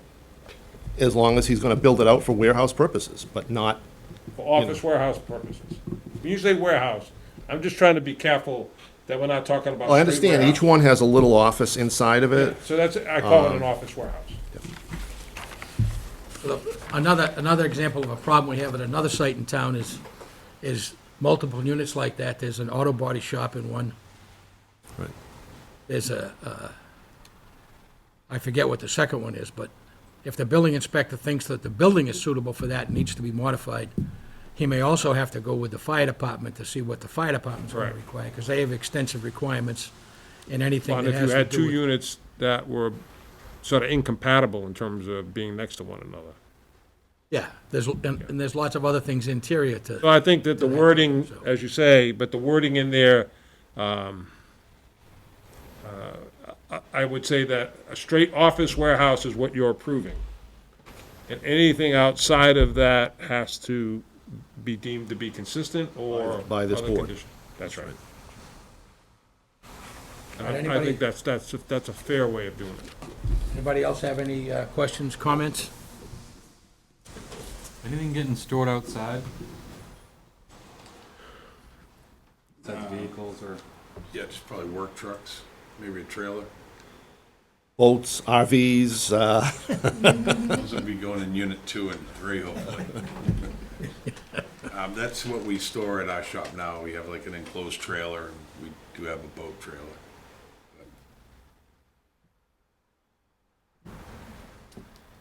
as long as he's gonna build it out for warehouse purposes, but not, for office warehouse purposes. When you say warehouse, I'm just trying to be careful that we're not talking about. I straight understand, each warehouse. one has a little office inside of Yeah, it. so that's, I call it an office warehouse. Another example of a problem we have at another site in town is multiple units like that. There's an auto body shop in one. Right. There's I forget what the second one is, but if the building inspector thinks that the building is suitable for that and needs to be modified, he may also have to go with the fire department to see what the fire department's going to Right. require, because they have extensive requirements in anything And that if you has to had do two with. units that were sort of incompatible in terms of being next to one another. Yeah, and there's lots of other things interior So to, I think that the wording, So- as you say, but the wording in there, I would say that a straight office warehouse is what you're approving. And anything outside of that has to be deemed to be consistent or. By this other board. condition. That's right. And Right, I anybody- think that's a fair way of doing it. anybody else have any questions, comments? Anything getting stored outside? Is that vehicles or? Yeah, just probably work trucks, maybe a trailer. Boats, RVs, Those would be going in unit 2 and 3, hopefully. That's what we store at our shop now. We have like an enclosed trailer, and we do have a boat trailer.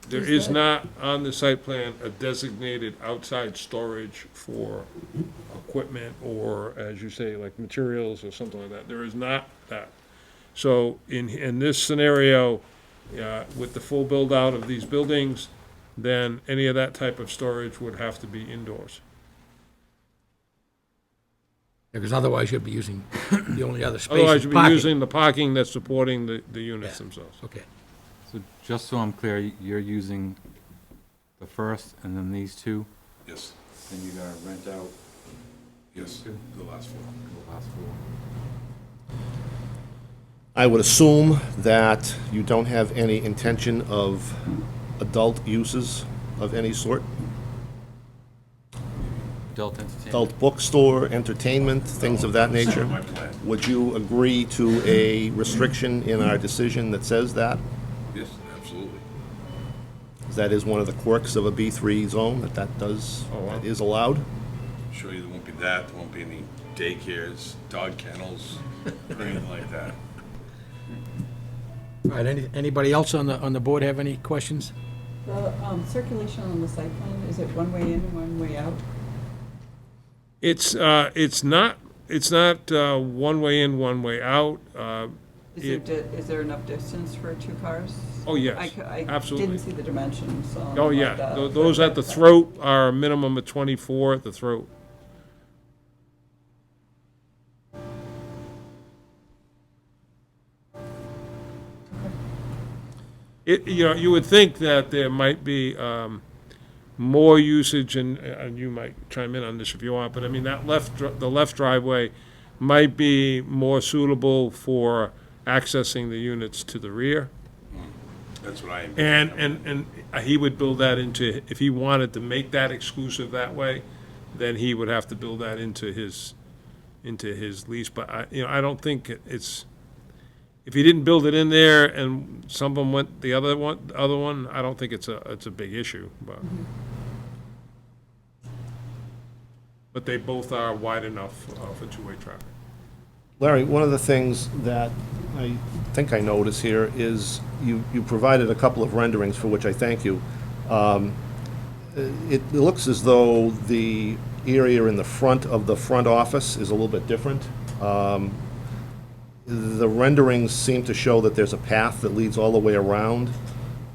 There is not on the site plan a designated outside storage for equipment or, as you say, like materials or something like that. There is not that. So in this scenario, with the full build-out of these buildings, then any of that type of storage would have to be indoors. Because otherwise you'd be using, the only other space Otherwise, is you'd be parking. using the parking that's supporting the units Yeah. themselves. Okay, So just so I'm clear, you're using the first and then these two, Yes, then you gotta rent out yes, the last floor. the last floor. I would assume that you don't have any intention of adult uses of any sort? Adult entertainment. Adult bookstore, entertainment, things of that nature? My plan. Would you agree to a restriction in our decision that says that? Yes, absolutely. That is one of the quirks of a B3 zone, that does, Oh, wow. that is allowed? Show you there won't be that, there won't be any daycares, dog kennels, or anything like that. all right, anybody else on the board have any questions? The circulation on the site plan, is it one way in, one way out? It's not one way in, one way out. Is there enough distance for two cars? Oh, yes, I absolutely. didn't see the dimensions. Oh, like yeah, that, those but at the throat are a minimum of 24 at the throat. You would think that there might be more usage, and you might chime in on this if you want, but I mean, the left driveway might be more suitable for accessing the units to the rear. That's what I envision. And he would build that into, if he wanted to make that exclusive that way, then he would have to build that into his lease. But I don't think it's, if he didn't build it in there and some of them went the other one, I don't think it's a big issue, but they both are wide enough for two-way traffic. Larry, one of the things that I think I notice here is you provided a couple of renderings for which I thank you. It looks as though the area in the front of the front office is a little bit different. The renderings seem to show that there's a path that leads all the way around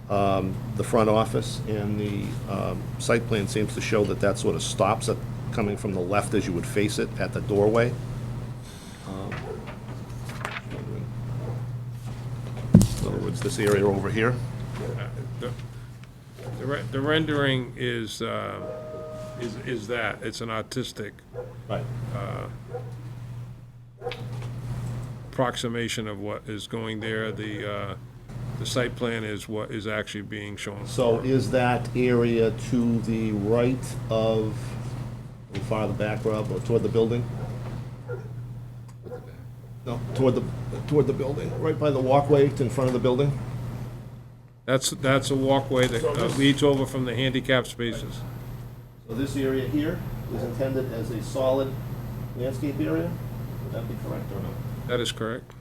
the front office, and the site plan seems to show that that sort of stops it coming from the left as you would face it at the doorway. In other words, this area over here. The rendering is that, it's an artistic Right. approximation of what is going there. The site plan is what is actually being shown. So is that area to the right of, how far the back, Rob, or toward the building? No, toward the building, right by the walkway in front of the building? That's a walkway that So this- leads over from the handicap spaces. So this area here is intended as a solid landscape area? Would that be correct or no? That is correct.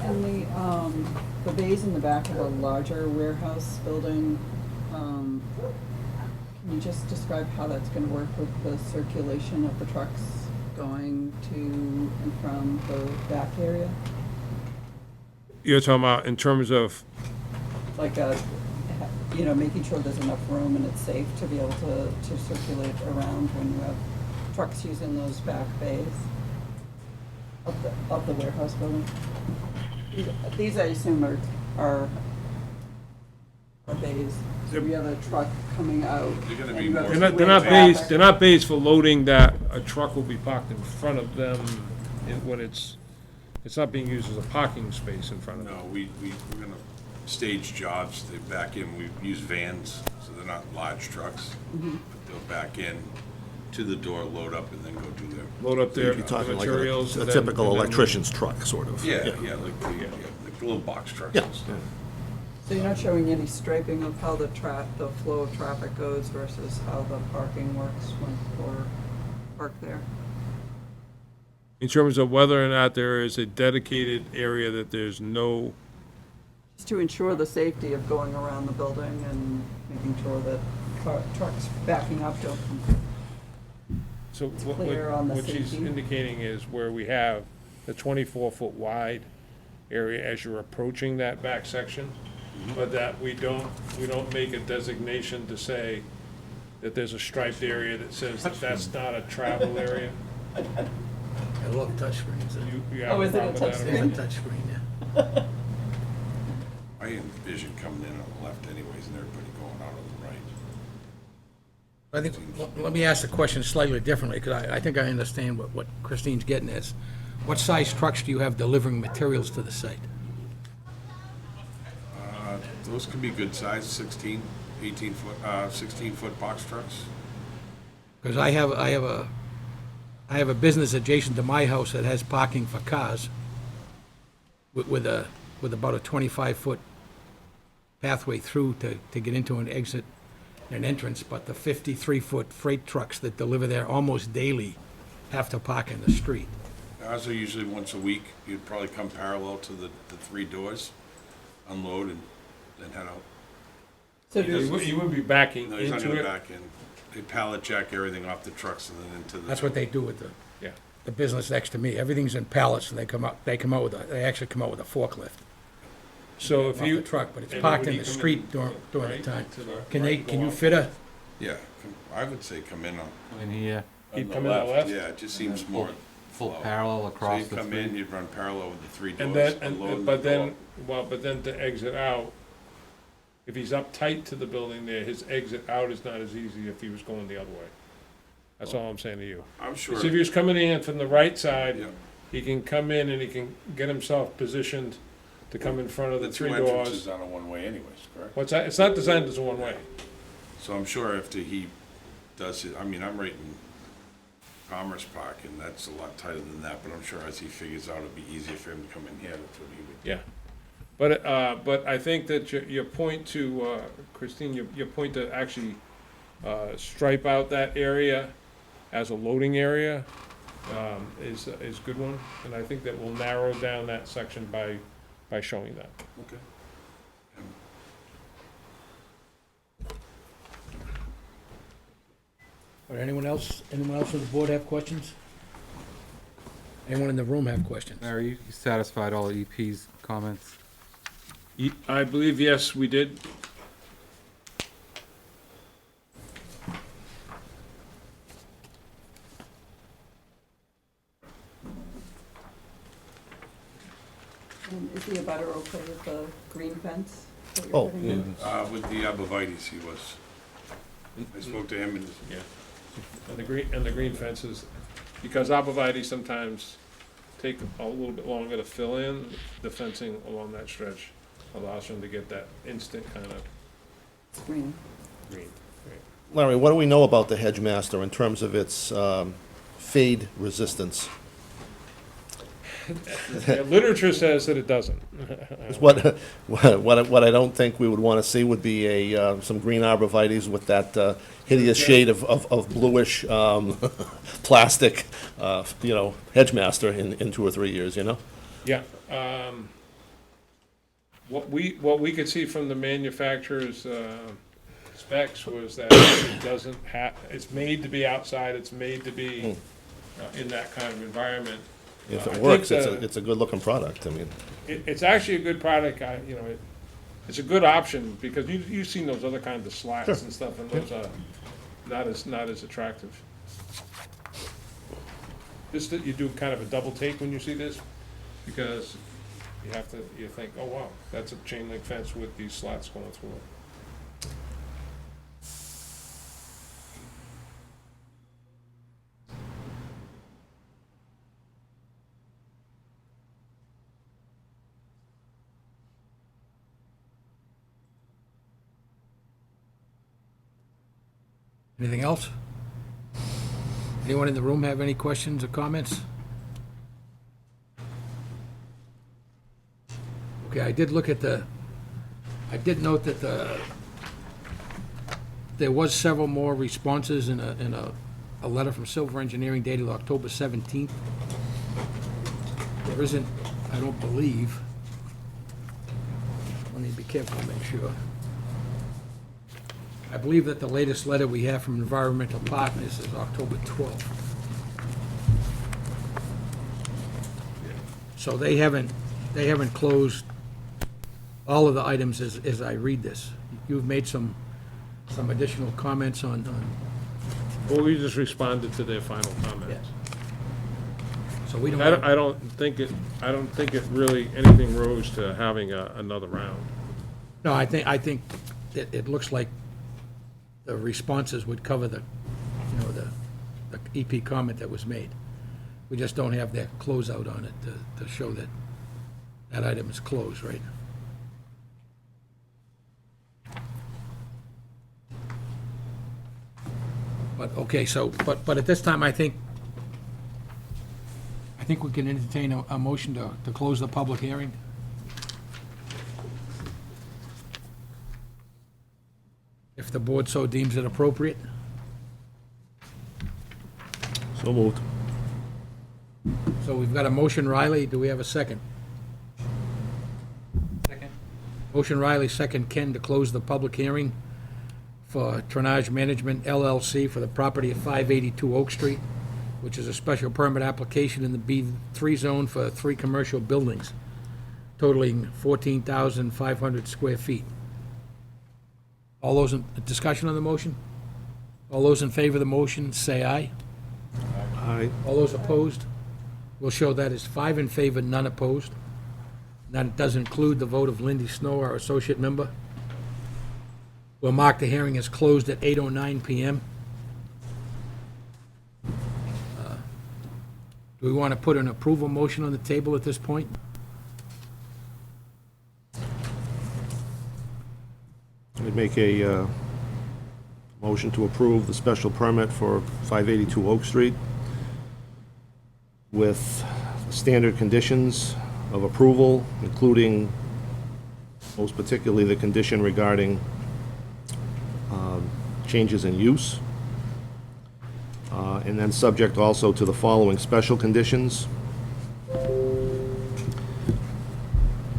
And the bays in the back of a larger warehouse building, can you just describe how that's gonna work with the circulation of the trucks going to and from the back area? You're talking about in terms of, Like making sure there's enough room and it's safe to be able to circulate around when you have trucks using those back bays of the warehouse building? These I assume are bays. So we have a truck coming out. They're gonna and be you have more- they're not two-way bays, they're not bays for loading that a truck will be parked in front of them when it's not being used as a parking space in front of them. No, we're gonna stage jobs, they back in, we use vans, so they're not large trucks. But they'll back in to the door, load up, and then go do their. Load up their You're talking like materials. a and then- typical and then- electrician's truck, sort of. Yeah, like the little box trucks. Yeah. So you're not showing any striping of how the flow of traffic goes versus how the parking works when people are parked there? In terms of whether or not there is a dedicated area that there's no, Just to ensure the safety of going around the building and making sure that trucks backing up don't come. so what clear on the what she's safety. indicating is where we have the 24-foot wide area as you're approaching that back section, but that we don't make a designation to say that there's a striped area that says that that's not a travel area. I love touchscreens. You have Oh, a is it a problem with that It's at a all? touchscreen, yeah. I envision coming in on the left anyways, and everybody going out on the right. I think, let me ask the question slightly differently, because I think I understand what Christine's getting at. What size trucks do you have delivering materials to the site? Those could be good size, 16, 18-foot, 16-foot box trucks. Because I have a business adjacent to my house that has parking for cars with about a 25-foot pathway through to get into an exit and an entrance, but the 53-foot freight trucks that deliver there almost daily have to park in the street. Ours are usually once a week. You'd probably come parallel to the three doors, unload, and then head out. So You would be backing No, he's not into gonna it. back in. They pallet jack everything off the trucks and then into the. That's what they do with Yeah. the business next to me. Everything's in pallets, and they actually come out with a forklift So if off you. the truck, but it's and parked would in he the come street during the right time. to the Can right, you go off? fit a, Yeah, I would say come in on. In here, He'd come in on the left? Yeah, it just seems more. full flow. parallel So across you'd the come in, three. you'd run parallel with the three And doors, then, unload and but go then, out. but then to exit out, if he's up tight to the building there, his exit out is not as easy if he was going the other way. That's all I'm saying to you. I'm sure. So if he was coming in from the right side, Yeah. he can come in and he can get himself positioned to come in front of the The two three entrances doors. on a one-way anyways, correct? What's that? It's not designed as a one-way. So I'm sure after he does it, I mean, I'm right in Commerce Park, and that's a lot tighter than that, but I'm sure as he figures out, it'll be easier for him to come in here, that's what he would. Yeah. But I think that your point to, Christine, your point to actually stripe out that area as a loading area is a good one. And I think that will narrow down that section by showing that. Okay. Or anyone else on the board have questions? Anyone in the room have questions? Larry, you satisfied all EP's comments? I believe, yes, we did. Is the abutter okay with the green fence that you're Oh, putting yeah. in? With the arborvitae's, he was. I spoke to him and, Yeah. And the green fences, because arborvitae sometimes take a little bit longer to fill in, the fencing along that stretch allows them to get that instant kind of Green. green. Larry, what do we know about the Hedgemaster in terms of its fade resistance? Yeah, literature says that it doesn't. What I don't think we would want to see would be some green arborvitae's with that hideous shade of bluish plastic, Hedgemaster in 2 or 3 years, you know? Yeah, what we could see from the manufacturer's specs was that it doesn't have, it's made to be outside, it's made to be in that kind of environment. If I it think works, the- it's a good-looking product, I mean. It's actually a good product, it's a good option, because you've seen those other kinds of slats and stuff, and those are not as attractive. This, that you do kind of a double take when you see this, because you think, oh wow, that's a chain link fence with these slats going through it. Anything else? Anyone in the room have any questions or comments? Okay, I did note that there was several more responses in a letter from Silver Engineering dated October 17th. There isn't, I don't believe, let me be careful to make sure. I believe that the latest letter we have from Environmental Partners is October 12th. So they haven't closed all of the items as I read this. You've made some additional comments on, Well, we just responded to their final comments. so we don't I don't think it really, anything rose to having another round. No, I think it looks like the responses would cover the EP comment that was made. We just don't have that closeout on it to show that that item is closed, right? But, okay, but at this time, I think we can entertain a motion to close the public hearing. If the board so deems it appropriate. So moved. So we've got a motion, Riley. Do we have a second? Second. Motion Riley, second Ken, to close the public hearing for Trenage Management LLC for the property of 582 Oak Street, which is a special permit application in the B3 zone for 3 commercial buildings totaling 14,500 square feet. All those in discussion on the motion? All those in favor of the motion, say aye. Aye. All those opposed? We'll show that as 5 in favor, none opposed. That does include the vote of Lindy Snow, our associate member. We'll mark the hearing as closed at 8:09 PM. Do we want to put an approval motion on the table at this point? make a motion to approve the special permit for 582 Oak Street with standard conditions of approval, including most particularly the condition regarding changes in use. And then subject also to the following special conditions.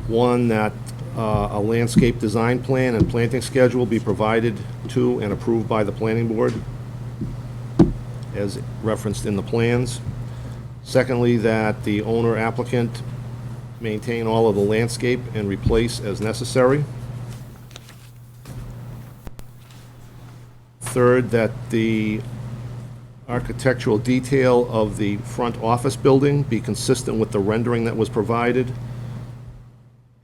One, that a landscape design plan and planting schedule be provided to and approved by the planning board as referenced in the plans. Secondly, that the owner applicant maintain all of the landscape and replace as necessary. Third, that the architectural detail of the front office building be consistent with the rendering that was provided,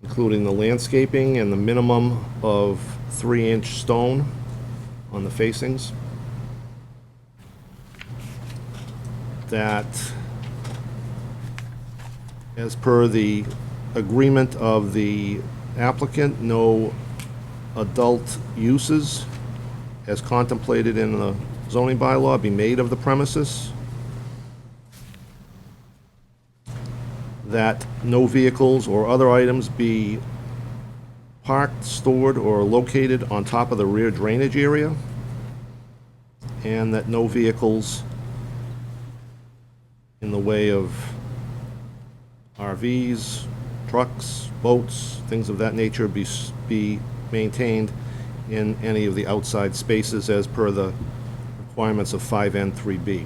including the landscaping and the minimum of 3-inch stone on the facings. That, as per the agreement of the applicant, no adult uses as contemplated in the zoning bylaw be made of the premises. That no vehicles or other items be parked, stored, or located on top of the rear drainage area. And that no vehicles in the way of RVs, trucks, boats, things of that nature be maintained in any of the outside spaces as per the requirements of 5N3B.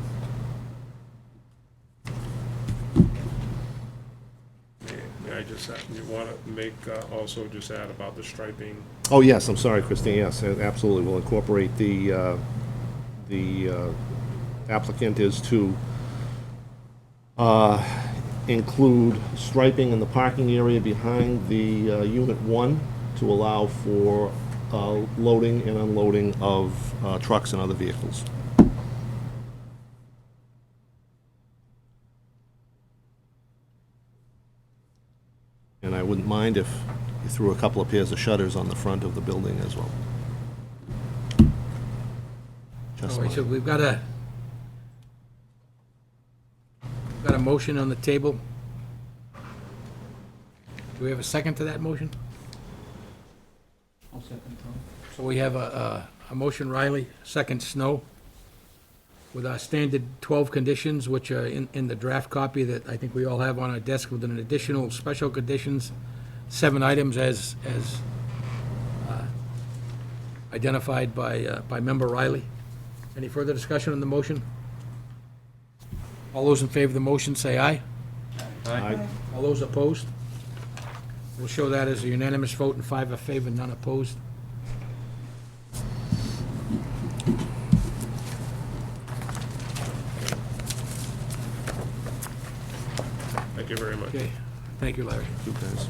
May I just, you want to make, also just add about the striping? Oh, yes, I'm sorry, Christine, yes, absolutely, we'll incorporate the applicant is to include striping in the parking area behind the Unit 1 to allow for loading and unloading of trucks and other vehicles. And I wouldn't mind if you threw a couple of pairs of shutters on the front of the building as well. Just All right, my- so we've got a motion on the table. Do we have a second to that motion? I'll second that. So we have a motion Riley, second Snow, with our standard 12 conditions, which are in the draft copy that I think we all have on our desk, with an additional special conditions, 7 items as identified by Member Riley. Any further discussion on the motion? All those in favor of the motion say aye. Aye. All those opposed? We'll show that as a unanimous vote, and 5 in favor, none opposed. Thank you very much. Okay, thank you, Larry. You guys.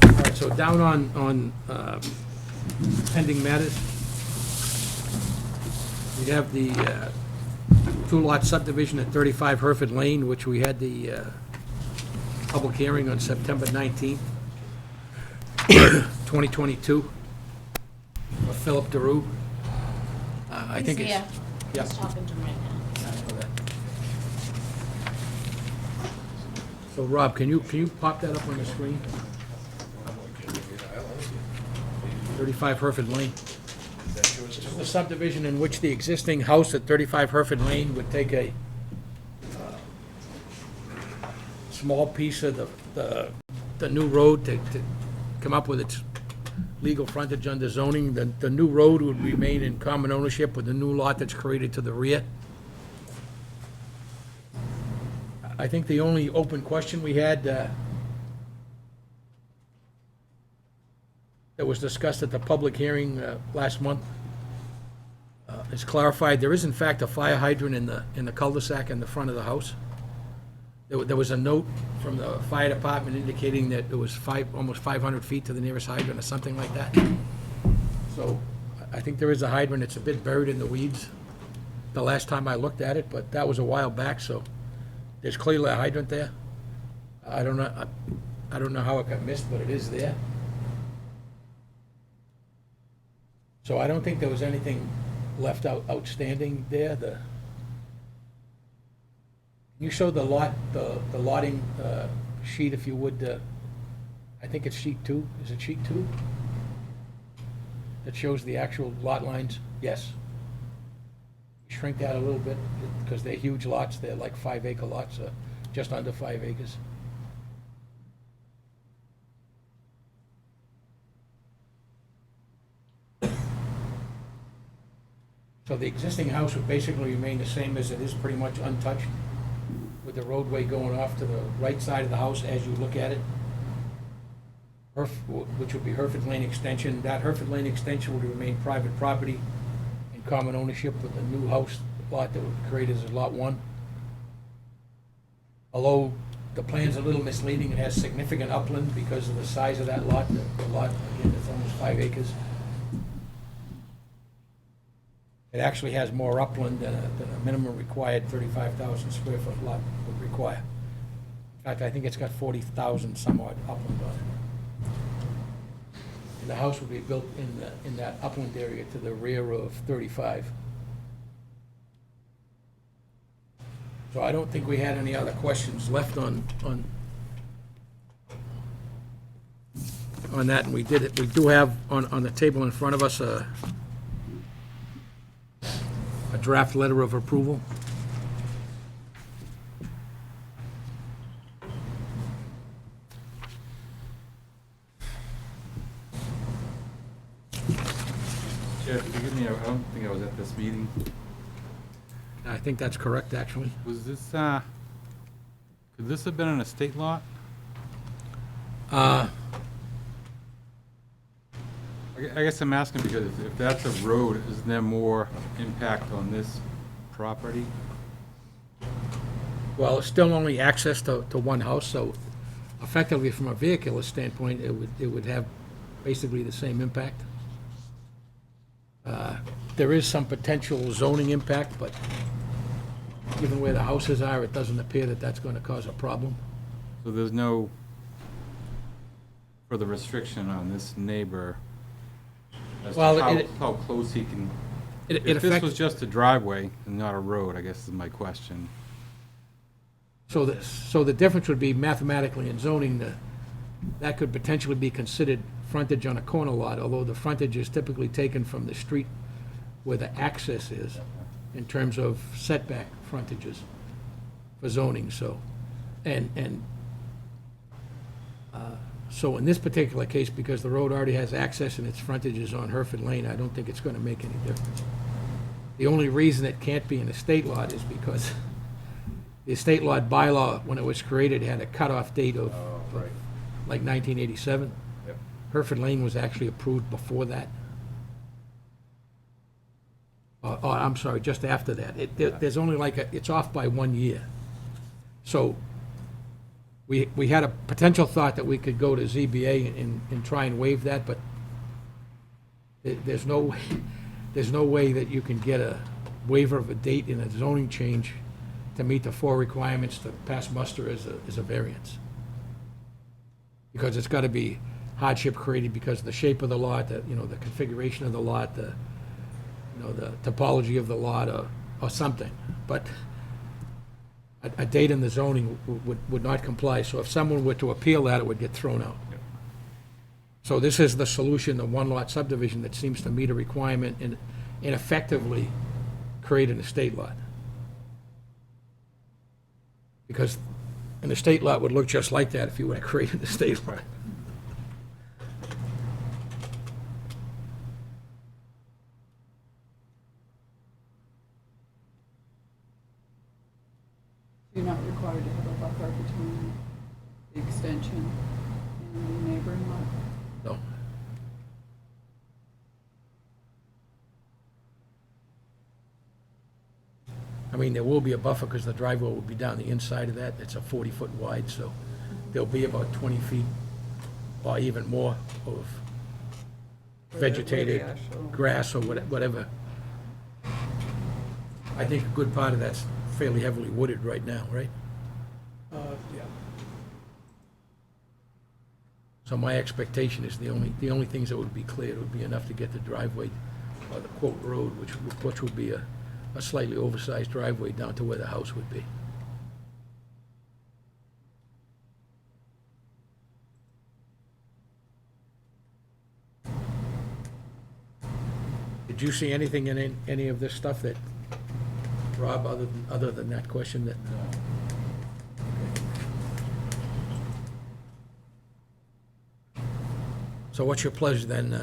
All right, so down on pending matters, we have the 2-lot subdivision at 35 Hereford Lane, which we had the public hearing on September 19th, 2022, for Philip DeRue. I think it's... Yeah. Yeah. Just talking to him right now. So Rob, can you pop that up on the screen? 35 Hereford Lane. The subdivision in which the existing house at 35 Hereford Lane would take a small piece of the new road to come up with its legal frontage under zoning. The new road would remain in common ownership with the new lot that's created to the rear. I think the only open question we had that was discussed at the public hearing last month is clarified. There is in fact a fire hydrant in the cul-de-sac in the front of the house. There was a note from the fire department indicating that it was almost 500 feet to the nearest hydrant or something like that. So I think there is a hydrant. It's a bit buried in the weeds the last time I looked at it, but that was a while back, so there's clearly a hydrant there. I don't know, I don't know how it got missed, but it is there. So I don't think there was anything left outstanding there. Can you show the lotting sheet, if you would? I think it's sheet 2. Is it sheet 2? That shows the actual lot lines? Yes. Shrink that a little bit, because they're huge lots. They're like 5-acre lots, just under 5 acres. So the existing house would basically remain the same as it is, pretty much untouched, with the roadway going off to the right side of the house as you look at it, which would be Hereford Lane Extension. That Hereford Lane Extension would remain private property in common ownership with the new house lot that would be created as Lot 1. Although the plan's a little misleading, it has significant upland because of the size of that lot. The lot, again, is almost 5 acres. It actually has more upland than a minimum required 35,000 square foot lot would require. In fact, I think it's got 40,000 some odd upland on it. And the house would be built in that upland area to the rear of 35. So I don't think we had any other questions left on that, and we did it. We do have on the table in front of us a draft letter of approval. Chair, forgive me, I don't think I was at this meeting. I think that's correct, actually. Was this, could this have been an estate lot? I guess I'm asking because if that's a road, isn't there more impact on this property? Well, it's still only access to one house, so effectively, from a vehicular standpoint, it would have basically the same impact. There is some potential zoning impact, but given where the houses are, it doesn't appear that that's going to cause a problem. So there's no further restriction on this neighbor as to Well, how close he can... It If this affects, was just a driveway and not a road, I guess is my question. so the difference would be mathematically in zoning, that could potentially be considered frontage on a corner lot, although the frontage is typically taken from the street where the access is, in terms of setback frontages for zoning, so, so in this particular case, because the road already has access and its frontage is on Hereford Lane, I don't think it's gonna make any difference. The only reason it can't be an estate lot is because the estate lot bylaw, when it was created, had a cutoff date of like 1987. Yep. Hereford Lane was actually approved before that. Oh, I'm sorry, just after that. There's only it's off by 1 year. So we had a potential thought that we could go to ZBA and try and waive that, but there's no way that you can get a waiver of a date in a zoning change to meet the 4 requirements to pass muster as a variance. Because it's got to be hardship created because of the shape of the lot, the configuration of the lot, the topology of the lot, or something. But a date in the zoning would not comply. So if someone were to appeal that, it would get thrown out. Yep. So this is the solution, the one-lot subdivision that seems to meet a requirement and effectively create an estate lot. Because an estate lot would look just like that if you were to create an estate lot. You're not required to have a buffer between the extension and the neighboring lot? No. I mean, there will be a buffer because the driveway will be down the inside of that. It's a 40-foot wide, so there'll be about 20 feet or even more of vegetated the actual- grass or whatever. I think a good part of that's fairly heavily wooded right now, right? Yeah. So my expectation is the only things that would be cleared would be enough to get the driveway, or the quote road, which would be a slightly oversized driveway down to where the house would be. Did you see anything in any of this stuff that, Rob, other than that question that? So what's your pleasure then?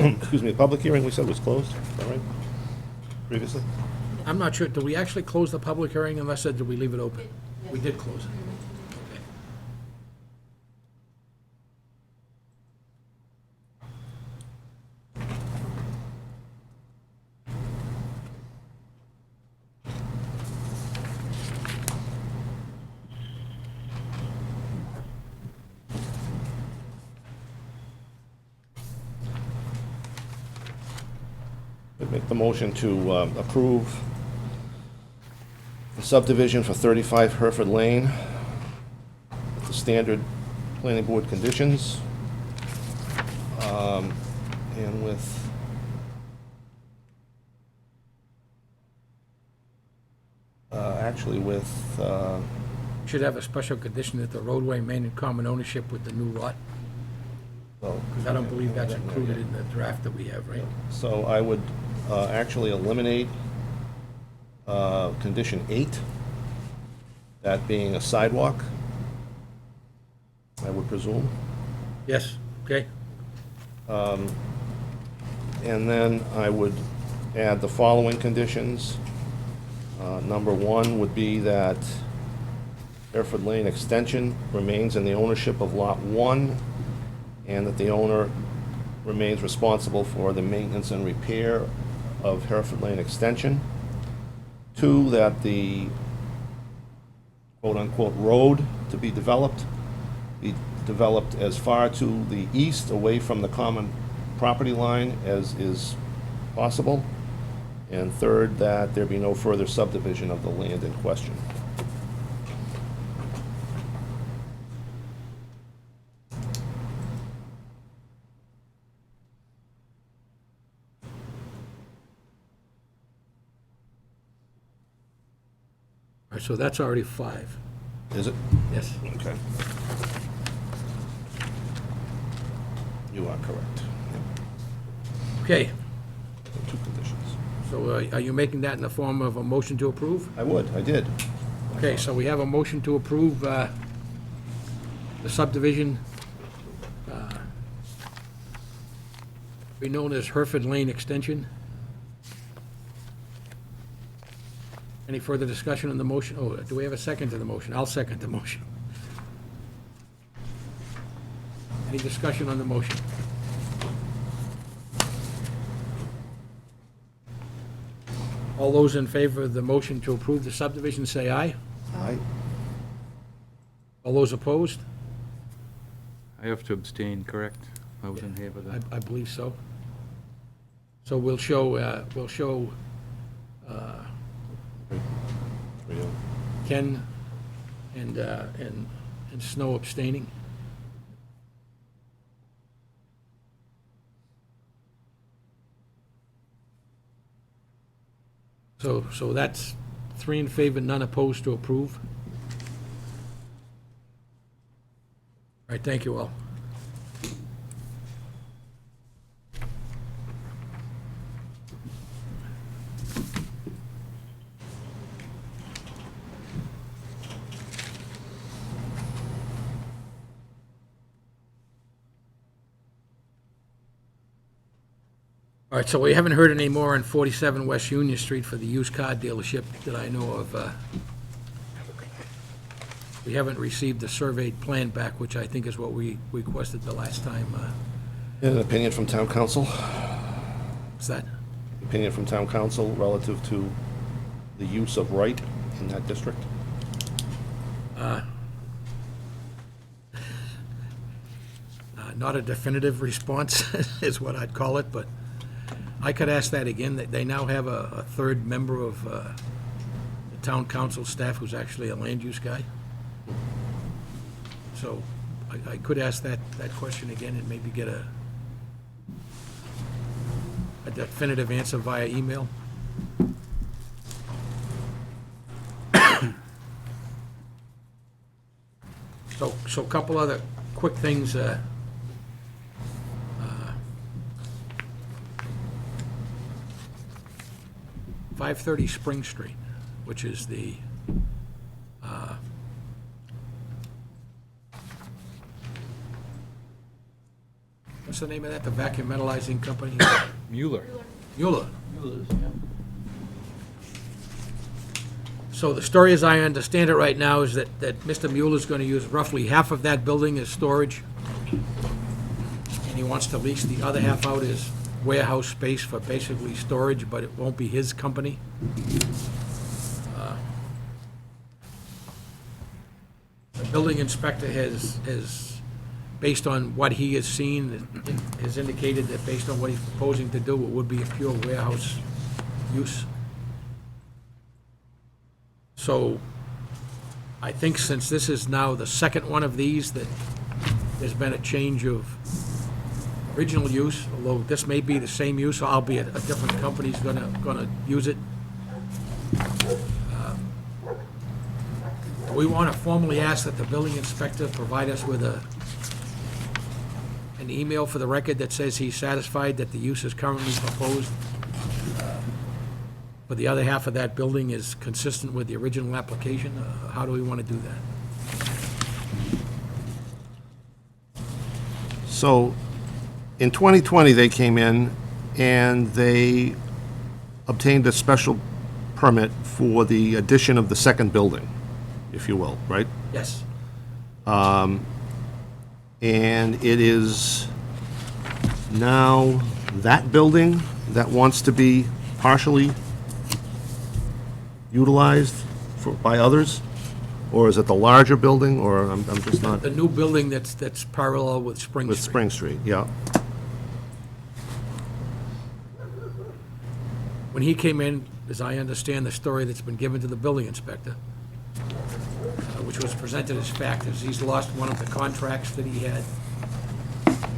Excuse me, the public hearing we said was closed, is that right? Previously? I'm not sure, did we actually close the public hearing unless, did we leave it open? We did close it. Okay. I'd make the motion to approve the subdivision for 35 Hereford Lane with the standard planning board conditions, and with actually with Should have a special condition that the roadway remain in common ownership with the new lot, well, because I don't believe that's included in the draft that we have, right? so I would actually eliminate condition 8, that being a sidewalk, I would presume. Yes, okay. And then I would add the following conditions. Number 1 would be that Hereford Lane Extension remains in the ownership of Lot 1, and that the owner remains responsible for the maintenance and repair of Hereford Lane Extension. 2, that the quote-unquote road to be developed as far to the east, away from the common property line as is possible. And 3rd, that there be no further subdivision of the land in question. All right, so that's already 5. Is it? Yes. Okay. You are correct. Okay, 2 conditions. so are you making that in the form of a motion to approve? I did. Okay, so we have a motion to approve the subdivision, be known as Hereford Lane Extension. Any further discussion on the motion? Oh, do we have a second to the motion? I'll second the motion. Any discussion on the motion? All those in favor of the motion to approve the subdivision, say aye. Aye. All those opposed? I have to abstain, correct? I wasn't here for that. I believe so. So we'll show, 3-0. Ken and Snow abstaining. So that's 3 in favor, none opposed to approve. All right, thank you all. All right, so we haven't heard any more on 47 West Union Street for the used car dealership that I know of. We haven't received the surveyed plan back, which I think is what we requested the last time. An opinion from town council? Is that, Opinion from town council relative to the use of right in that district? not a definitive response is what I'd call it, but I could ask that again. They now have a third member of the town council staff who's actually a land use guy. So I could ask that question again and maybe get a definitive answer via email. So a couple other quick things. 530 Spring Street, which is the what's the name of that? The vacuum metallizing company? Mueller. Mueller. So the story, as I understand it right now, is that Mr. Mueller's going to use roughly half of that building as storage, and he wants to lease the other half out as warehouse space for basically storage, but it won't be his company. The building inspector has, based on what he has seen, has indicated that based on what he's proposing to do, it would be a pure warehouse use. So I think since this is now the second one of these, that there's been a change of original use, although this may be the same use, albeit a different company's gonna use it. We want to formally ask that the building inspector provide us with an email for the record that says he's satisfied that the use is currently proposed, but the other half of that building is consistent with the original application. How do we want to do that? So, in 2020, they came in and they obtained a special permit for the addition of the second building, if you will, right? Yes. And it is now that building that wants to be partially utilized by others? Or is it the larger building, or I'm just not... The new building that's parallel with Spring With Street. Spring Street, yeah. When he came in, as I understand the story that's been given to the building inspector, which was presented as fact, is he's lost one of the contracts that he had.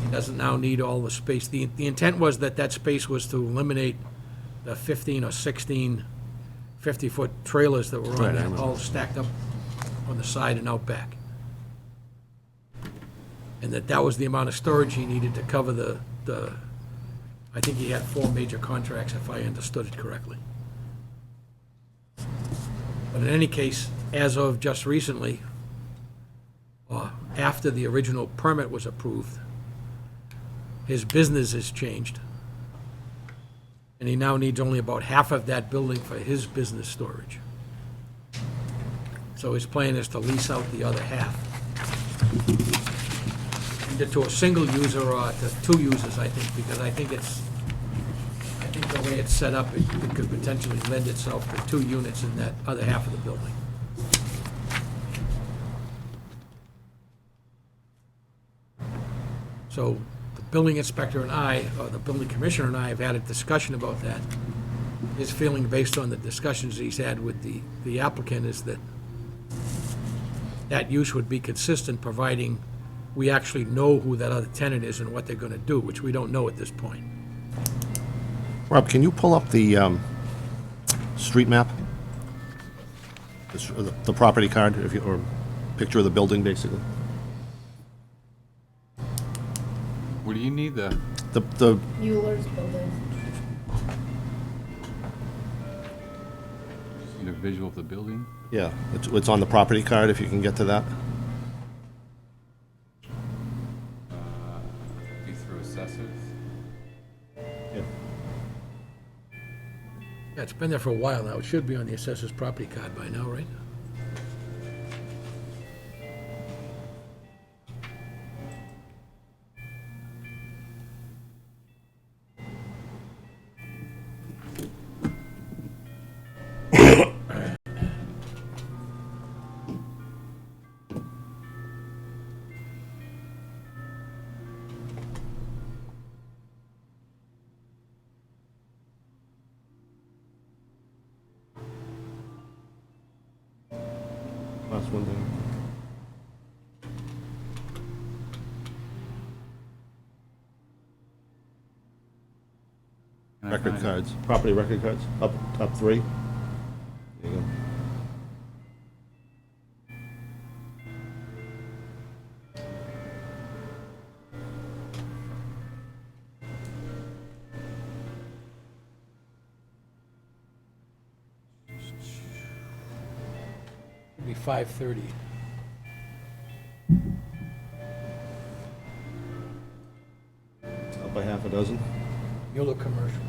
He doesn't now need all the space. The intent was that space was to eliminate the 15 or 16 50-foot trailers that were Right, I on that, remember. all stacked up on the side and out back. And that was the amount of storage he needed to cover the I think he had 4 major contracts, if I understood it correctly. But in any case, as of just recently, after the original permit was approved, his business has changed. And he now needs only about half of that building for his business storage. So his plan is to lease out the other half. Either to a single user or to 2 users, I think, because I think the way it's set up, it could potentially lend itself to 2 units in that other half of the building. So the building inspector and I, or the building commissioner and I, have had a discussion about that. His feeling, based on the discussions he's had with the applicant, is that that use would be consistent, providing we actually know who that other tenant is and what they're gonna do, which we don't know at this point. Rob, can you pull up the street map? The property card, or picture of the building, basically? What do you need, the The Mueller's building. need a visual of the building? yeah, it's on the property card, if you can get to that. Be through assessors? Yeah. Yeah, it's been there for a while now. It should be on the assessor's property card by now, right? Last one down. Can I Record find it? cards, property record cards, up 3. There you go. It'd be 5:30. Up by half a dozen. Mueller Commercial.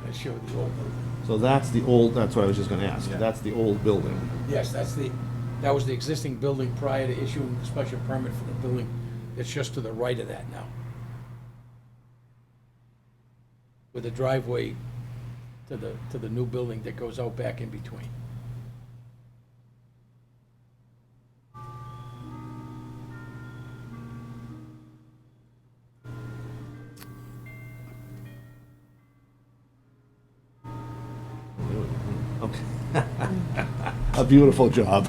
I showed the old building. So that's the old, that's what I was just gonna ask. Yeah. That's the old building. Yes, that was the existing building prior to issuing the special permit for the building. It's just to the right of that now. With a driveway to the new building that goes out back in between. Okay. A beautiful job.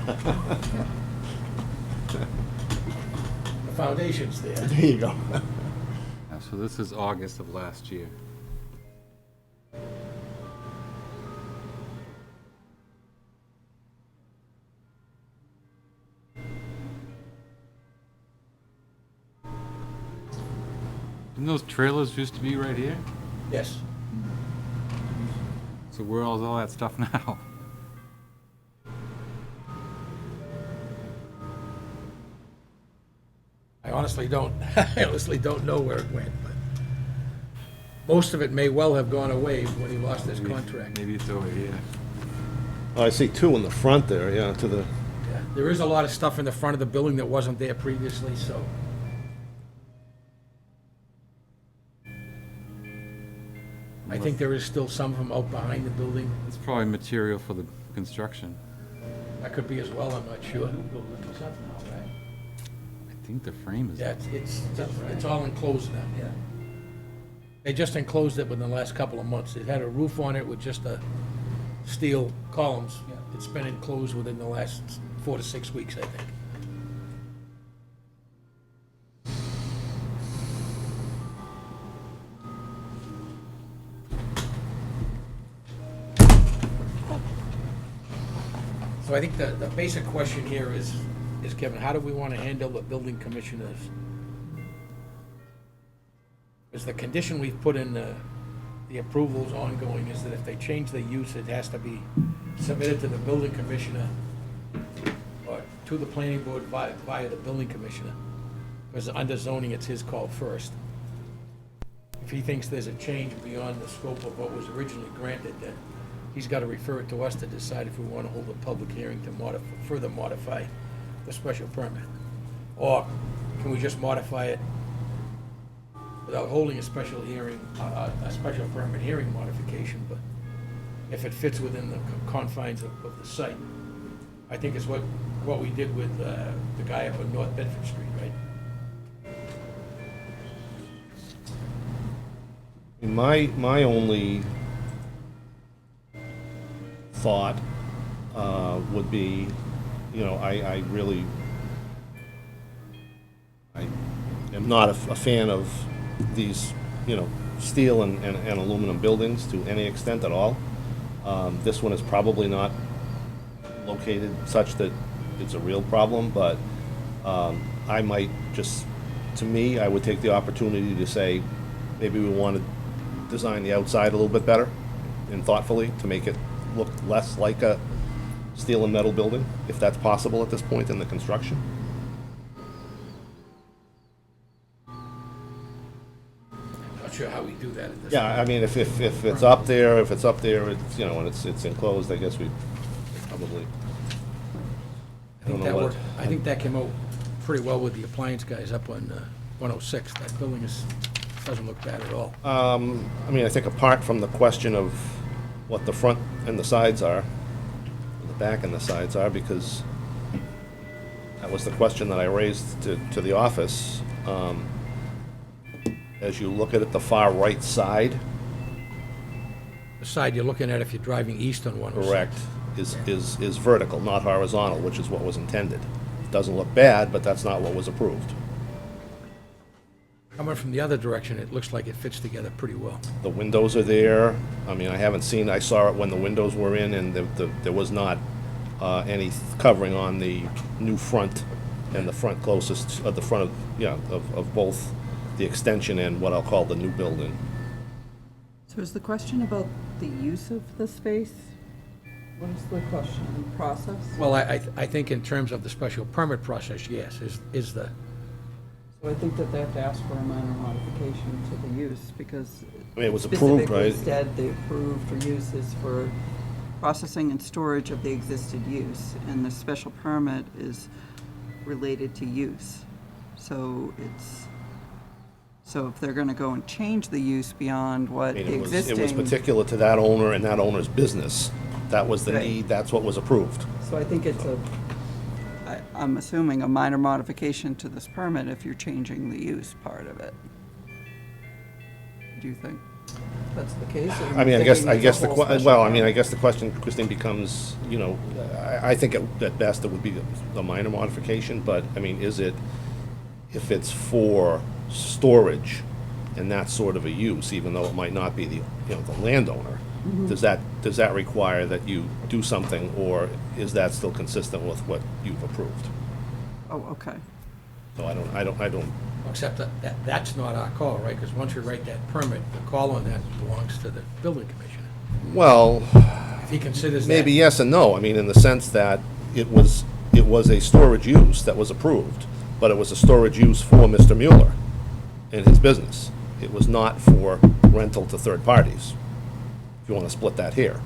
The foundation's there. There you go. Yeah, so this is August of last year. Didn't those trailers used to be right here? Yes. So where is all that stuff now? I honestly don't know where it went, but most of it may well have gone away when he lost his contract. Maybe it's over here. Oh, I see 2 in the front there, yeah, to the, Yeah, there is a lot of stuff in the front of the building that wasn't there previously, so. I think there is still some of them out behind the building. It's probably material for the construction. That could be as well, I'm not sure. I think the frame is. Yeah, it's all enclosed now, yeah. They just enclosed it within the last couple of months. It had a roof on it with just steel columns. It's been enclosed within the last 4 to 6 weeks, I think. So I think the basic question here is Kevin, how do we want to handle the building commissioners? Because the condition we've put in the approvals ongoing is that if they change the use, it has to be submitted to the building commissioner or to the planning board via the building commissioner. Because under zoning, it's his call first. If he thinks there's a change beyond the scope of what was originally granted, then he's got to refer it to us to decide if we want to hold a public hearing to further modify the special permit. Or can we just modify it without holding a special hearing, a special permit hearing modification, but if it fits within the confines of the site? I think it's what we did with the guy up on North Bedford Street, right? my only thought would be, you know, I really, I am not a fan of these, you know, steel and aluminum buildings to any extent at all. This one is probably not located such that it's a real problem, but I might just, to me, I would take the opportunity to say, maybe we want to design the outside a little bit better and thoughtfully to make it look less like a steel and metal building, if that's possible at this point in the construction. Not sure how we do that at this point. Yeah, I mean, if it's up there, it's, you know, and it's enclosed, I guess we probably, I think that worked. I think that came out pretty well with the appliance guys up on 106. That building doesn't look bad at all. I mean, I think apart from the question of what the front and the sides are, the back and the sides are, because that was the question that I raised to the office. as you look at it, the far right side, The side you're looking at if you're driving east on 106. correct, is vertical, not horizontal, which is what was intended. It doesn't look bad, but that's not what was approved. Coming from the other direction, it looks like it fits together pretty well. The windows are there. I mean, I saw it when the windows were in, and there was not any covering on the new front and the front closest, the front of both the extension and what I'll call the new building. So is the question about the use of the space? What is the question, process? Well, I think in terms of the special permit process, yes, is the, So I think that they have to ask for a minor modification to the use, because I mean, it was approved, right? specifically said the approved for uses for processing and storage of the existed use, and the special permit is related to use. So if they're gonna go and change the use beyond what I mean, the it was existing. particular to that owner and that owner's business. That was the Right. need, that's what was approved. So I think it's I'm assuming a minor modification to this permit if you're changing the use part of it. Do you think that's the case? or I mean, you're I guess, thinking it's a whole special well, I mean, I permit? guess the question, Christine, becomes, I think at best it would be a minor modification, but, I mean, if it's for storage and that sort of a use, even though it might not be the landowner, Mm-hmm. does that require that you do something, or is that still consistent with what you've approved? Oh, okay. So I don't, except that's not our call, right? Because once you write that permit, the call on that belongs to the building commissioner. well, If he considers that. maybe yes and no. I mean, in the sense that it was a storage use that was approved, but it was a storage use for Mr. Mueller and his business. It was not for rental to third parties, if you want to split that here.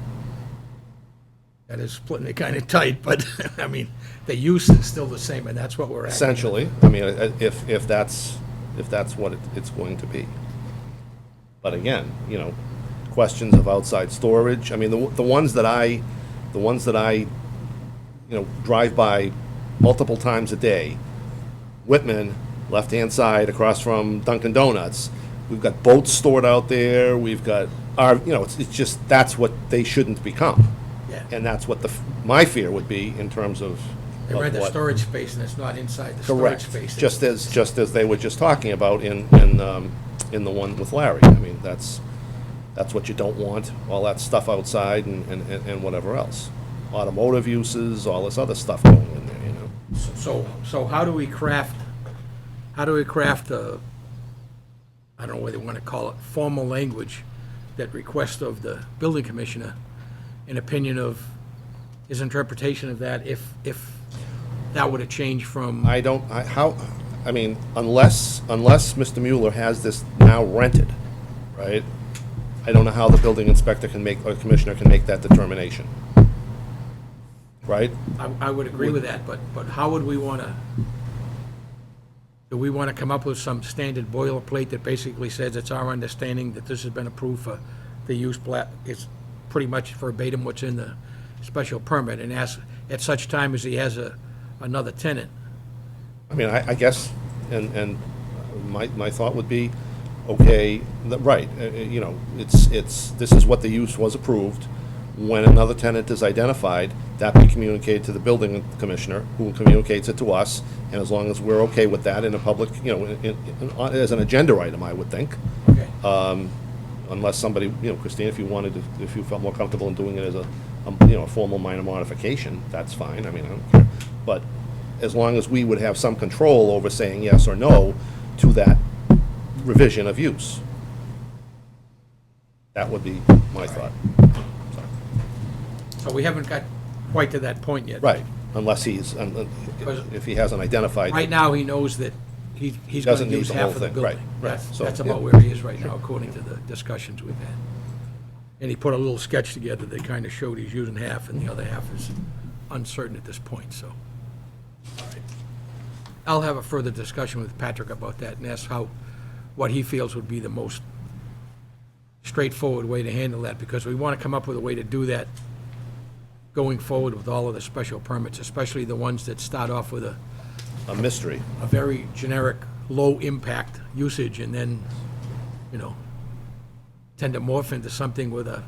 That is splitting it kind of tight, but, I mean, the use is still the same, and that's what we're at. Essentially, I mean, if that's what it's going to be. But again, questions of outside storage, I mean, the ones that I drive by multiple times a day, Whitman, left-hand side, across from Dunkin' Donuts, we've got boats stored out there, we've got it's just, that's what they shouldn't become. Yeah. And that's what my fear would be in terms of They rent a what- storage space, and it's not inside the storage Correct, space. just as they were just talking about in the one with Larry. I mean, that's what you don't want, all that stuff outside and whatever else. Automotive uses, all this other stuff going in there, So how do we craft a, I don't know what they want to call it, formal language that requests of the building commissioner an opinion of his interpretation of that if that were to change from, I mean, unless Mr. Mueller has this now rented, right? I don't know how the building inspector or commissioner can make that determination. Right? I would agree with that, but how would we want to, do we want to come up with some standard boilerplate that basically says it's our understanding that this has been approved for the use it's pretty much verbatim what's in the special permit, and ask at such time as he has another tenant? I mean, I guess, and my thought would be, okay, right, this is what the use was approved. When another tenant is identified, that be communicated to the building commissioner, who communicates it to us, and as long as we're okay with that in a public, as an agenda item, I would think. Okay. Unless somebody, Christine, if you felt more comfortable in doing it as a formal minor modification, that's fine, I mean, I don't care. But as long as we would have some control over saying yes or no to that revision of use. That would be my thought. So we haven't got quite to that point yet. Right, unless if he hasn't identified. Right now, he knows that he's going to Doesn't need use the half whole of the thing, building. right. So, That's yeah. about where he is right now, according to the discussions we've had. And he put a little sketch together that kind of showed he's using half, and the other half is uncertain at this point, so. All right. I'll have a further discussion with Patrick about that and ask what he feels would be the most straightforward way to handle that, because we want to come up with a way to do that going forward with all of the special permits, especially the ones that start off with A mystery. a very generic low-impact usage and then, tend to morph into something with a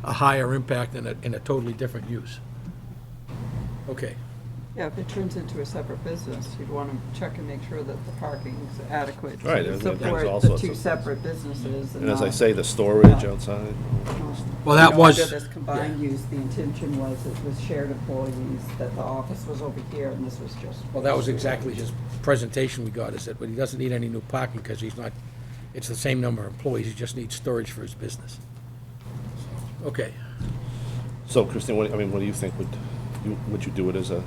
higher impact and a totally different use. Okay. Yeah, if it turns into a separate business, you'd want to check and make sure that the parking's adequate Right, to and there's all support the sorts two of- separate businesses. And as I not- say, the storage outside. Well, that was- Under this combined use, the intention was it was shared employees, that the office was over here, and this was just. Well, that was exactly his presentation we got, is that, but he doesn't need any new parking because it's the same number of employees, he just needs storage for his business. Okay. So Christine, what do you think? Would you do it as a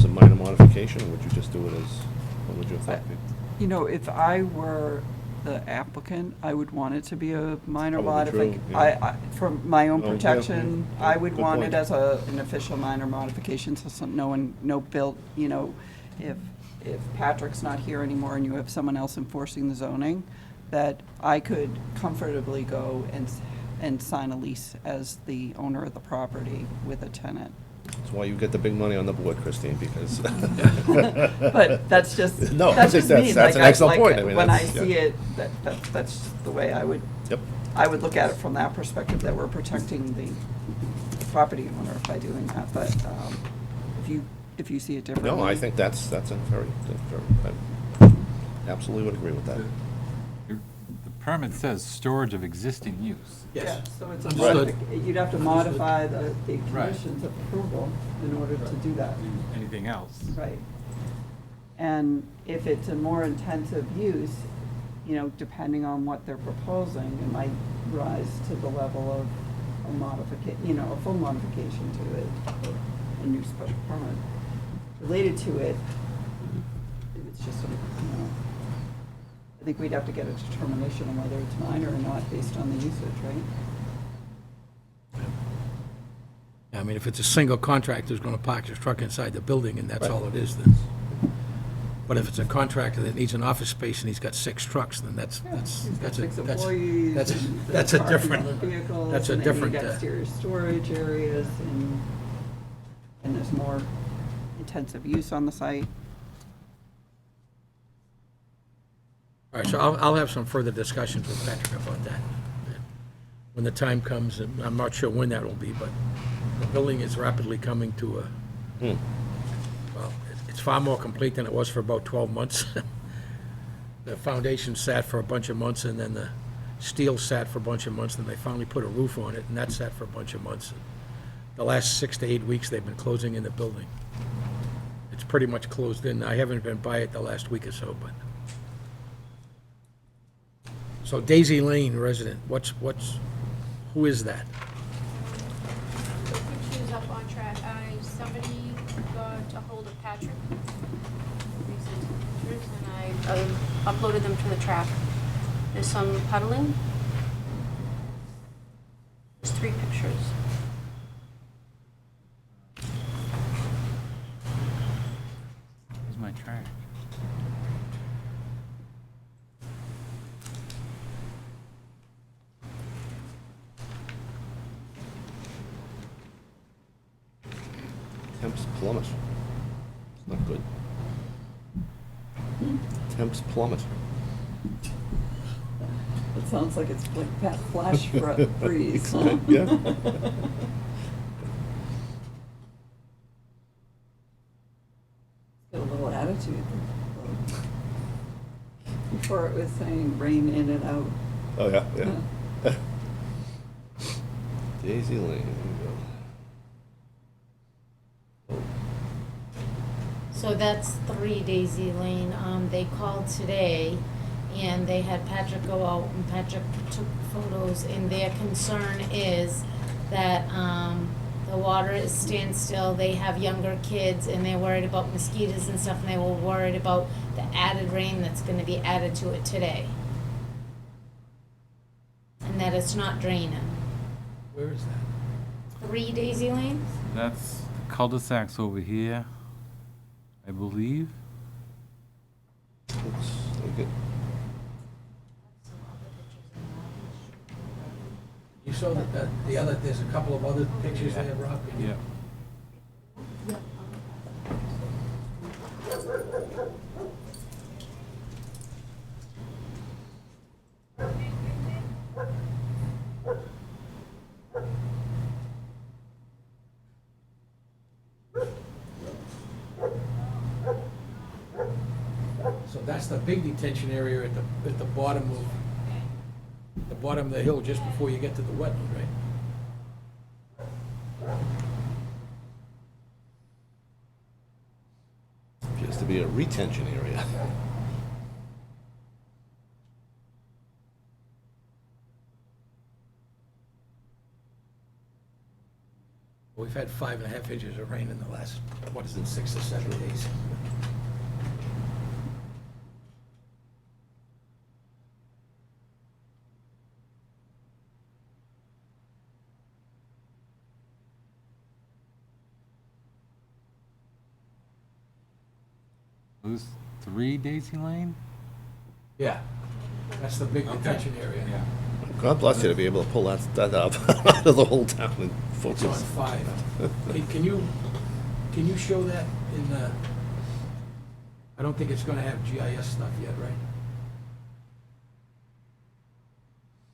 minor modification, or would you just do it as, what would you think? If I were the applicant, I would want it to be a minor Probably true, modification. yeah. For my own Oh, yeah, protection, yeah. I would Good want point. it as an official minor modification, so no built, if Patrick's not here anymore and you have someone else enforcing the zoning, that I could comfortably go and sign a lease as the owner of the property with a tenant. That's why you get the big money on the board, Christine, because. But that's just, No, I that's think just me. that's an Like, excellent point. I mean, when I that's- yeah. see it, that's the way I would, Yep. I would look at it from that perspective, that we're protecting the property owner by doing that. But if you see it differently. No, I think that's a very, I absolutely would agree with that. The permit says storage of existing use. Yeah, so it's a Understood. you'd have to modify the Right. conditions of approval in order to do that. Anything else? Right. And if it's a more intensive use, depending on what they're proposing, it might rise to the level of a a full modification to it, or a new special permit. Related to it, if it's just, I think we'd have to get a determination on whether it's minor or not based on the usage, right? I mean, if it's a single contractor who's gonna park his truck inside the building and that's all it is, then. But if it's a contractor that needs an office space and he's got 6 trucks, then that's He's got a, 6 that's, employees. that's, and that's a parking different, other vehicles, that's a and then different, you got exterior storage areas, and there's more intensive use on the site. all right, so I'll have some further discussions with Patrick about that. When the time comes, and I'm not sure when that will be, but the building is rapidly coming to a, well, it's far more complete than it was for about 12 months. The foundation sat for a bunch of months, and then the steel sat for a bunch of months, and they finally put a roof on it, and that sat for a bunch of months. The last 6 to 8 weeks, they've been closing in the building. It's pretty much closed in. I haven't been by it the last week or so, but. So Daisy Lane resident, who is that? She was up on track. Somebody got a hold of Patrick. Recent pictures, and I uploaded them to the track. There's some puddling. There's 3 pictures. Here's my track. Temps plummet. It's not good. Temps plummet. It sounds like it's like that flash freeze. huh? Yeah. Got a little attitude. Before it was saying rain in and out. Oh, yeah, yeah. Daisy Lane, there we go. So that's 3 Daisy Lane. They called today and they had Patrick go out and Patrick took photos, and their concern is that, the water is standstill, they have younger kids and they're worried about mosquitoes and stuff, and they were worried about the added rain that's gonna be added to it today. And that it's not draining. Where is that? 3 Daisy Lane? That's the cul-de-sacs over here, I believe. Looks like it. You saw that there's a couple of other pictures there, Rob? Yeah. So that's the big detention area at the bottom of the hill, just before you get to the wetland, right? Appears to be a retention area. We've had 5.5 inches of rain in the last, what is it, 6 or 7 days? Those 3 Daisy Lane? Yeah, that's the big detention area. Yeah. God bless you to be able to pull that up out of the whole town and It's on focus. 5. Can you show that in the, I don't think it's gonna have GIS stuff yet, right?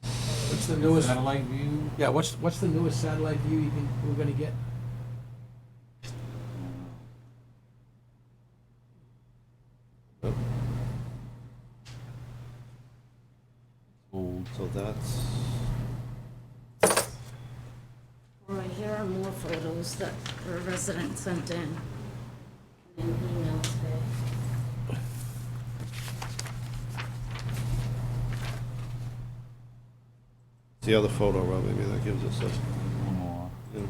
What's the newest? Satellite view? Yeah, what's the newest satellite view we're gonna get? Old. So that's, Right, here are more photos that a resident sent in an email today. the other photo, Rob, maybe that gives us a, One more. yeah.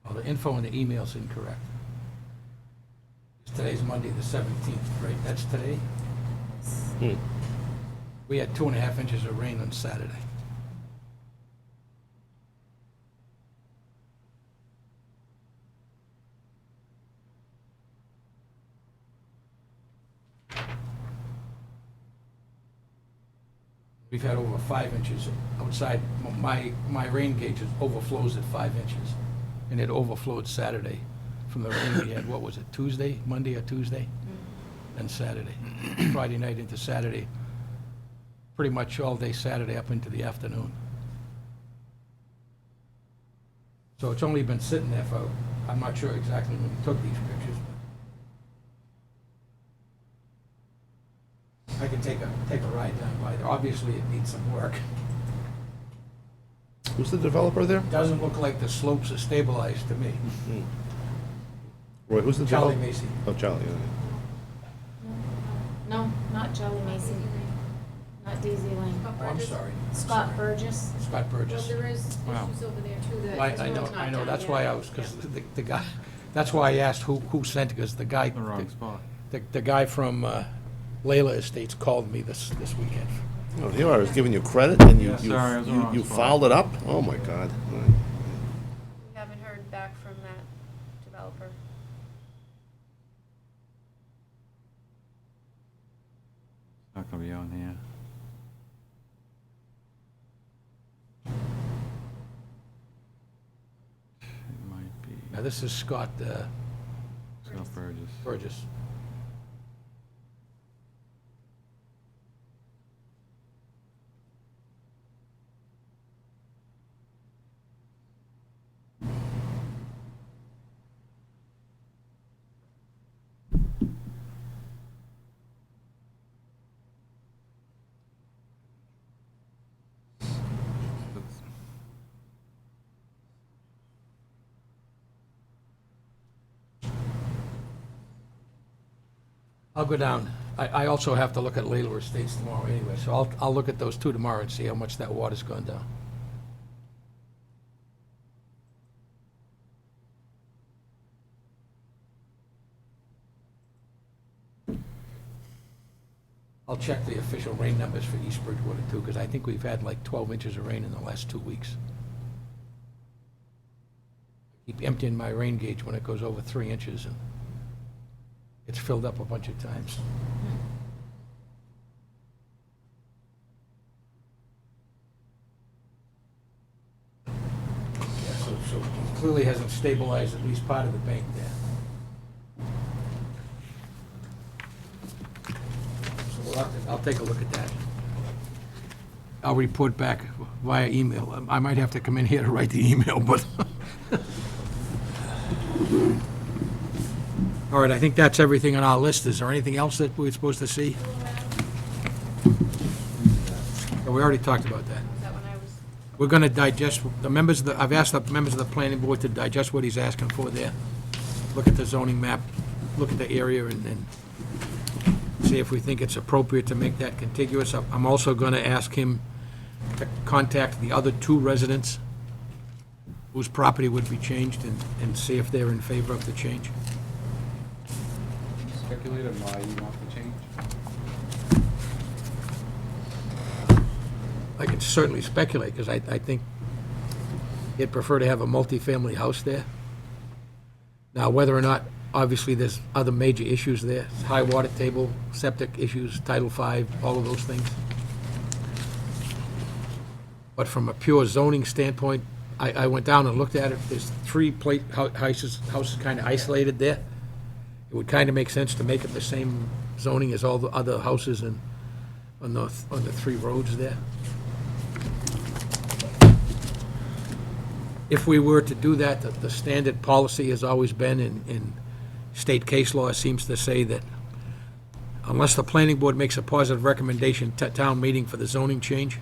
Well, the info in the email's incorrect. Today's Monday, the 17th, right? That's today? Hmm. We had 2.5 inches of rain on Saturday. We've had over 5 inches outside. My rain gauge overflows at 5 inches, and it overflowed Saturday from the rain we had. What was it, Tuesday, Monday or Tuesday? And Saturday, Friday night into Saturday, pretty much all day Saturday up into the afternoon. So it's only been sitting there for, I'm not sure exactly when we took these pictures, but I can take a ride down by there. Obviously, it needs some work. Who's the developer there? Doesn't look like the slopes are stabilized to me. Roy, who's the Charlie developer? Macy. Oh, Charlie, yeah. No, not Charlie Mason, not Daisy Lane. Oh, I'm sorry. Scott Burgess. Scott Well, Burgess. there is Wow. issues over there too that. I this know, road's not I know, done that's yet. why I was, because the guy, that's why I asked who sent it, because the guy, The wrong spot. the guy from Layla Estates called me this weekend. Oh, here I was giving you credit, and Yeah, sorry, I was in the wrong you spot. fouled it up? Oh, my God. All right. We haven't heard back from that developer. Not gonna be on here. It might be Now, this is Scott Scott Burgess. Burgess. That's- I'll go down I also have to look at Layla Estates tomorrow anyway, so I'll look at those two tomorrow and see how much that water's gone down. I'll check the official rain numbers for East Bridgewater too, because I think we've had like 12 inches of rain in the last 2 weeks. Keep emptying my rain gauge when it goes over 3 inches, and it's filled up a bunch of times. Yeah, so it clearly hasn't stabilized at least part of the bank there. I'll take a look at that. I'll report back via email. I might have to come in here to write the email, but... All right, I think that's everything on our list. Is there anything else that we're supposed to see? Oh, we already talked about that. Is that when I was, We're gonna digest, the members of the, I've asked the members of the planning board to digest what he's asking for there. Look at the zoning map, look at the area, and see if we think it's appropriate to make that contiguous. I'm also gonna ask him to contact the other 2 residents whose property would be changed and see if they're in favor of the change. Speculate on why you want the change? I can certainly speculate, because I think he'd prefer to have a multifamily house there. Now, whether or not, obviously, there's other major issues there, high water table, septic issues, Title V, all of those things. But from a pure zoning standpoint, I went down and looked at it. There's 3 houses kind of isolated there. It would kind of make sense to make it the same zoning as all the other houses on the 3 roads there. If we were to do that, the standard policy has always been, in state case law seems to say that unless the planning board makes a positive recommendation to town meeting for the zoning change,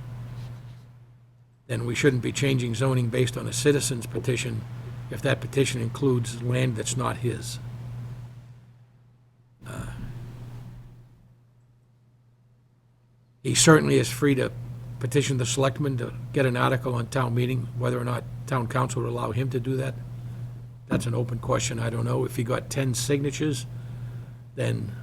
then we shouldn't be changing zoning based on a citizen's petition if that petition includes land that's not his. He certainly is free to petition the selectmen to get an article on town meeting. Whether or not town council would allow him to do that, that's an open question. I don't know. If he got 10 signatures, then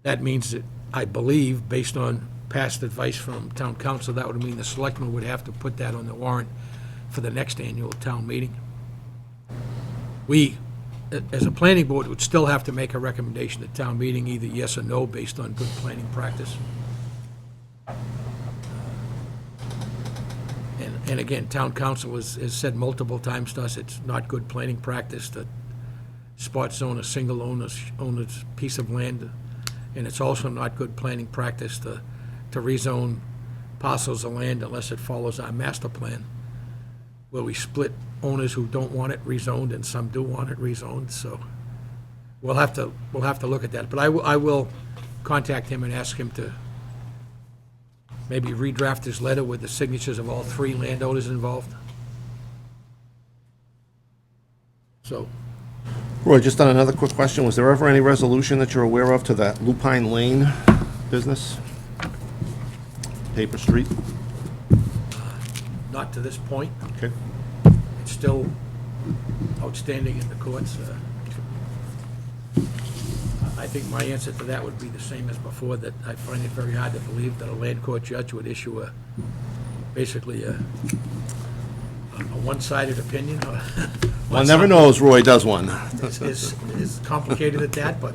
that means that, I believe, based on past advice from town council, that would mean the selectmen would have to put that on the warrant for the next annual town meeting. We, as a planning board, would still have to make a recommendation at town meeting, either yes or no, based on good planning practice. And again, town council has said multiple times to us, it's not good planning practice to spot zone a single owner's piece of land, and it's also not good planning practice to rezone parcels of land unless it follows our master plan, where we split owners who don't want it rezoned and some do want it rezoned. So we'll have to look at that. But I will contact him and ask him to maybe redraft his letter with the signatures of all 3 landowners involved. So, Roy, just on another quick question, was there ever any resolution that you're aware of to that Lupine Lane business? Paper Street? not to this point. Okay. It's still outstanding in the courts. I think my answer to that would be the same as before, that I find it very hard to believe that a land court judge would issue basically a one-sided opinion. One never knows, Roy does one. Is complicated at that, but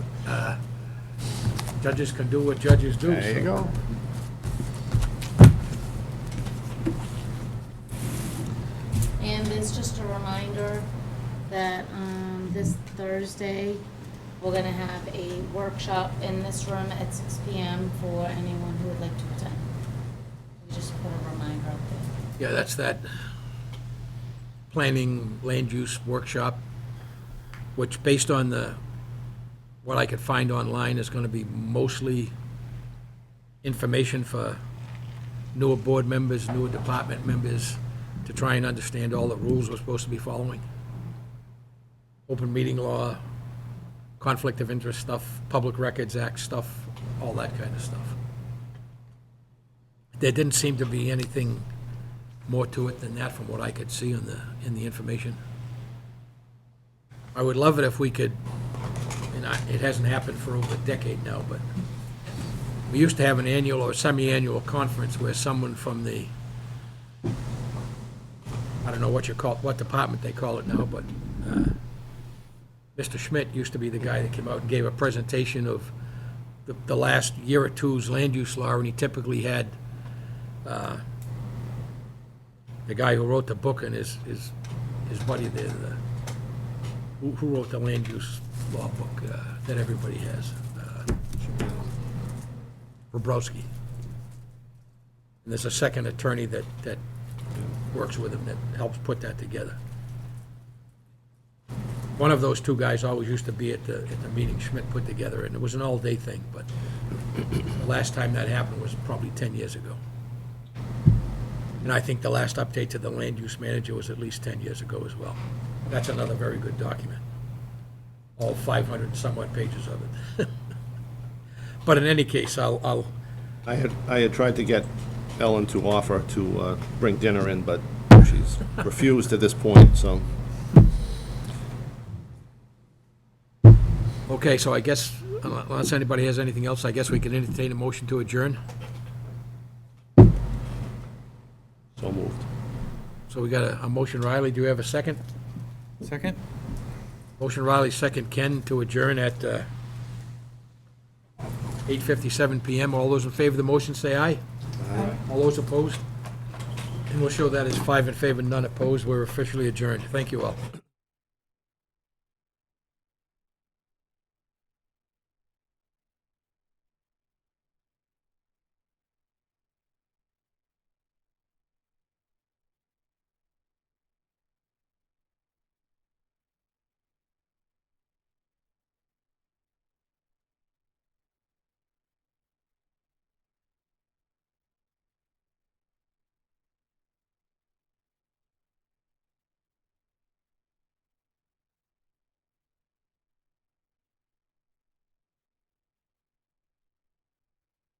judges can do what judges do. There you go. And there's just a reminder that this Thursday, we're gonna have a workshop in this room at 6 p.m. for anyone who would like to attend. We just put a reminder up there. Yeah, that's that planning land use workshop, which based on what I could find online is gonna be mostly information for newer board members, newer department members, to try and understand all the rules we're supposed to be following. Open meeting law, conflict of interest stuff, Public Records Act stuff, all that kind of stuff. There didn't seem to be anything more to it than that from what I could see in the information. I would love it if we could, and it hasn't happened for over a decade now, but we used to have an annual or semi-annual conference where someone from the, I don't know what what department they call it now, but Mr. Schmidt used to be the guy that came out and gave a presentation of the last year or two's land use law, and he typically had the guy who wrote the book and his buddy there, who wrote the land use law book that everybody has, Bobrowski. And there's a second attorney that works with him that helps put that together. One of those two guys always used to be at the meeting Schmidt put together, and it was an all-day thing, but the last time that happened was probably 10 years ago. And I think the last update to the land use manager was at least 10 years ago as well. That's another very good document. All 500 and somewhat pages of it. But in any case, I had tried to get Ellen to offer to bring dinner in, but she's refused at this point, so. Okay, so I guess, unless anybody has anything else, I guess we can entertain a motion to adjourn. So moved. So we got a motion, Riley, do you have a second? Second? Motion Riley, second Ken, to adjourn at 8:57 PM. All those in favor of the motion, say aye. Aye. All those opposed? And we'll show that as 5 in favor, none opposed. We're officially adjourned. Thank you all.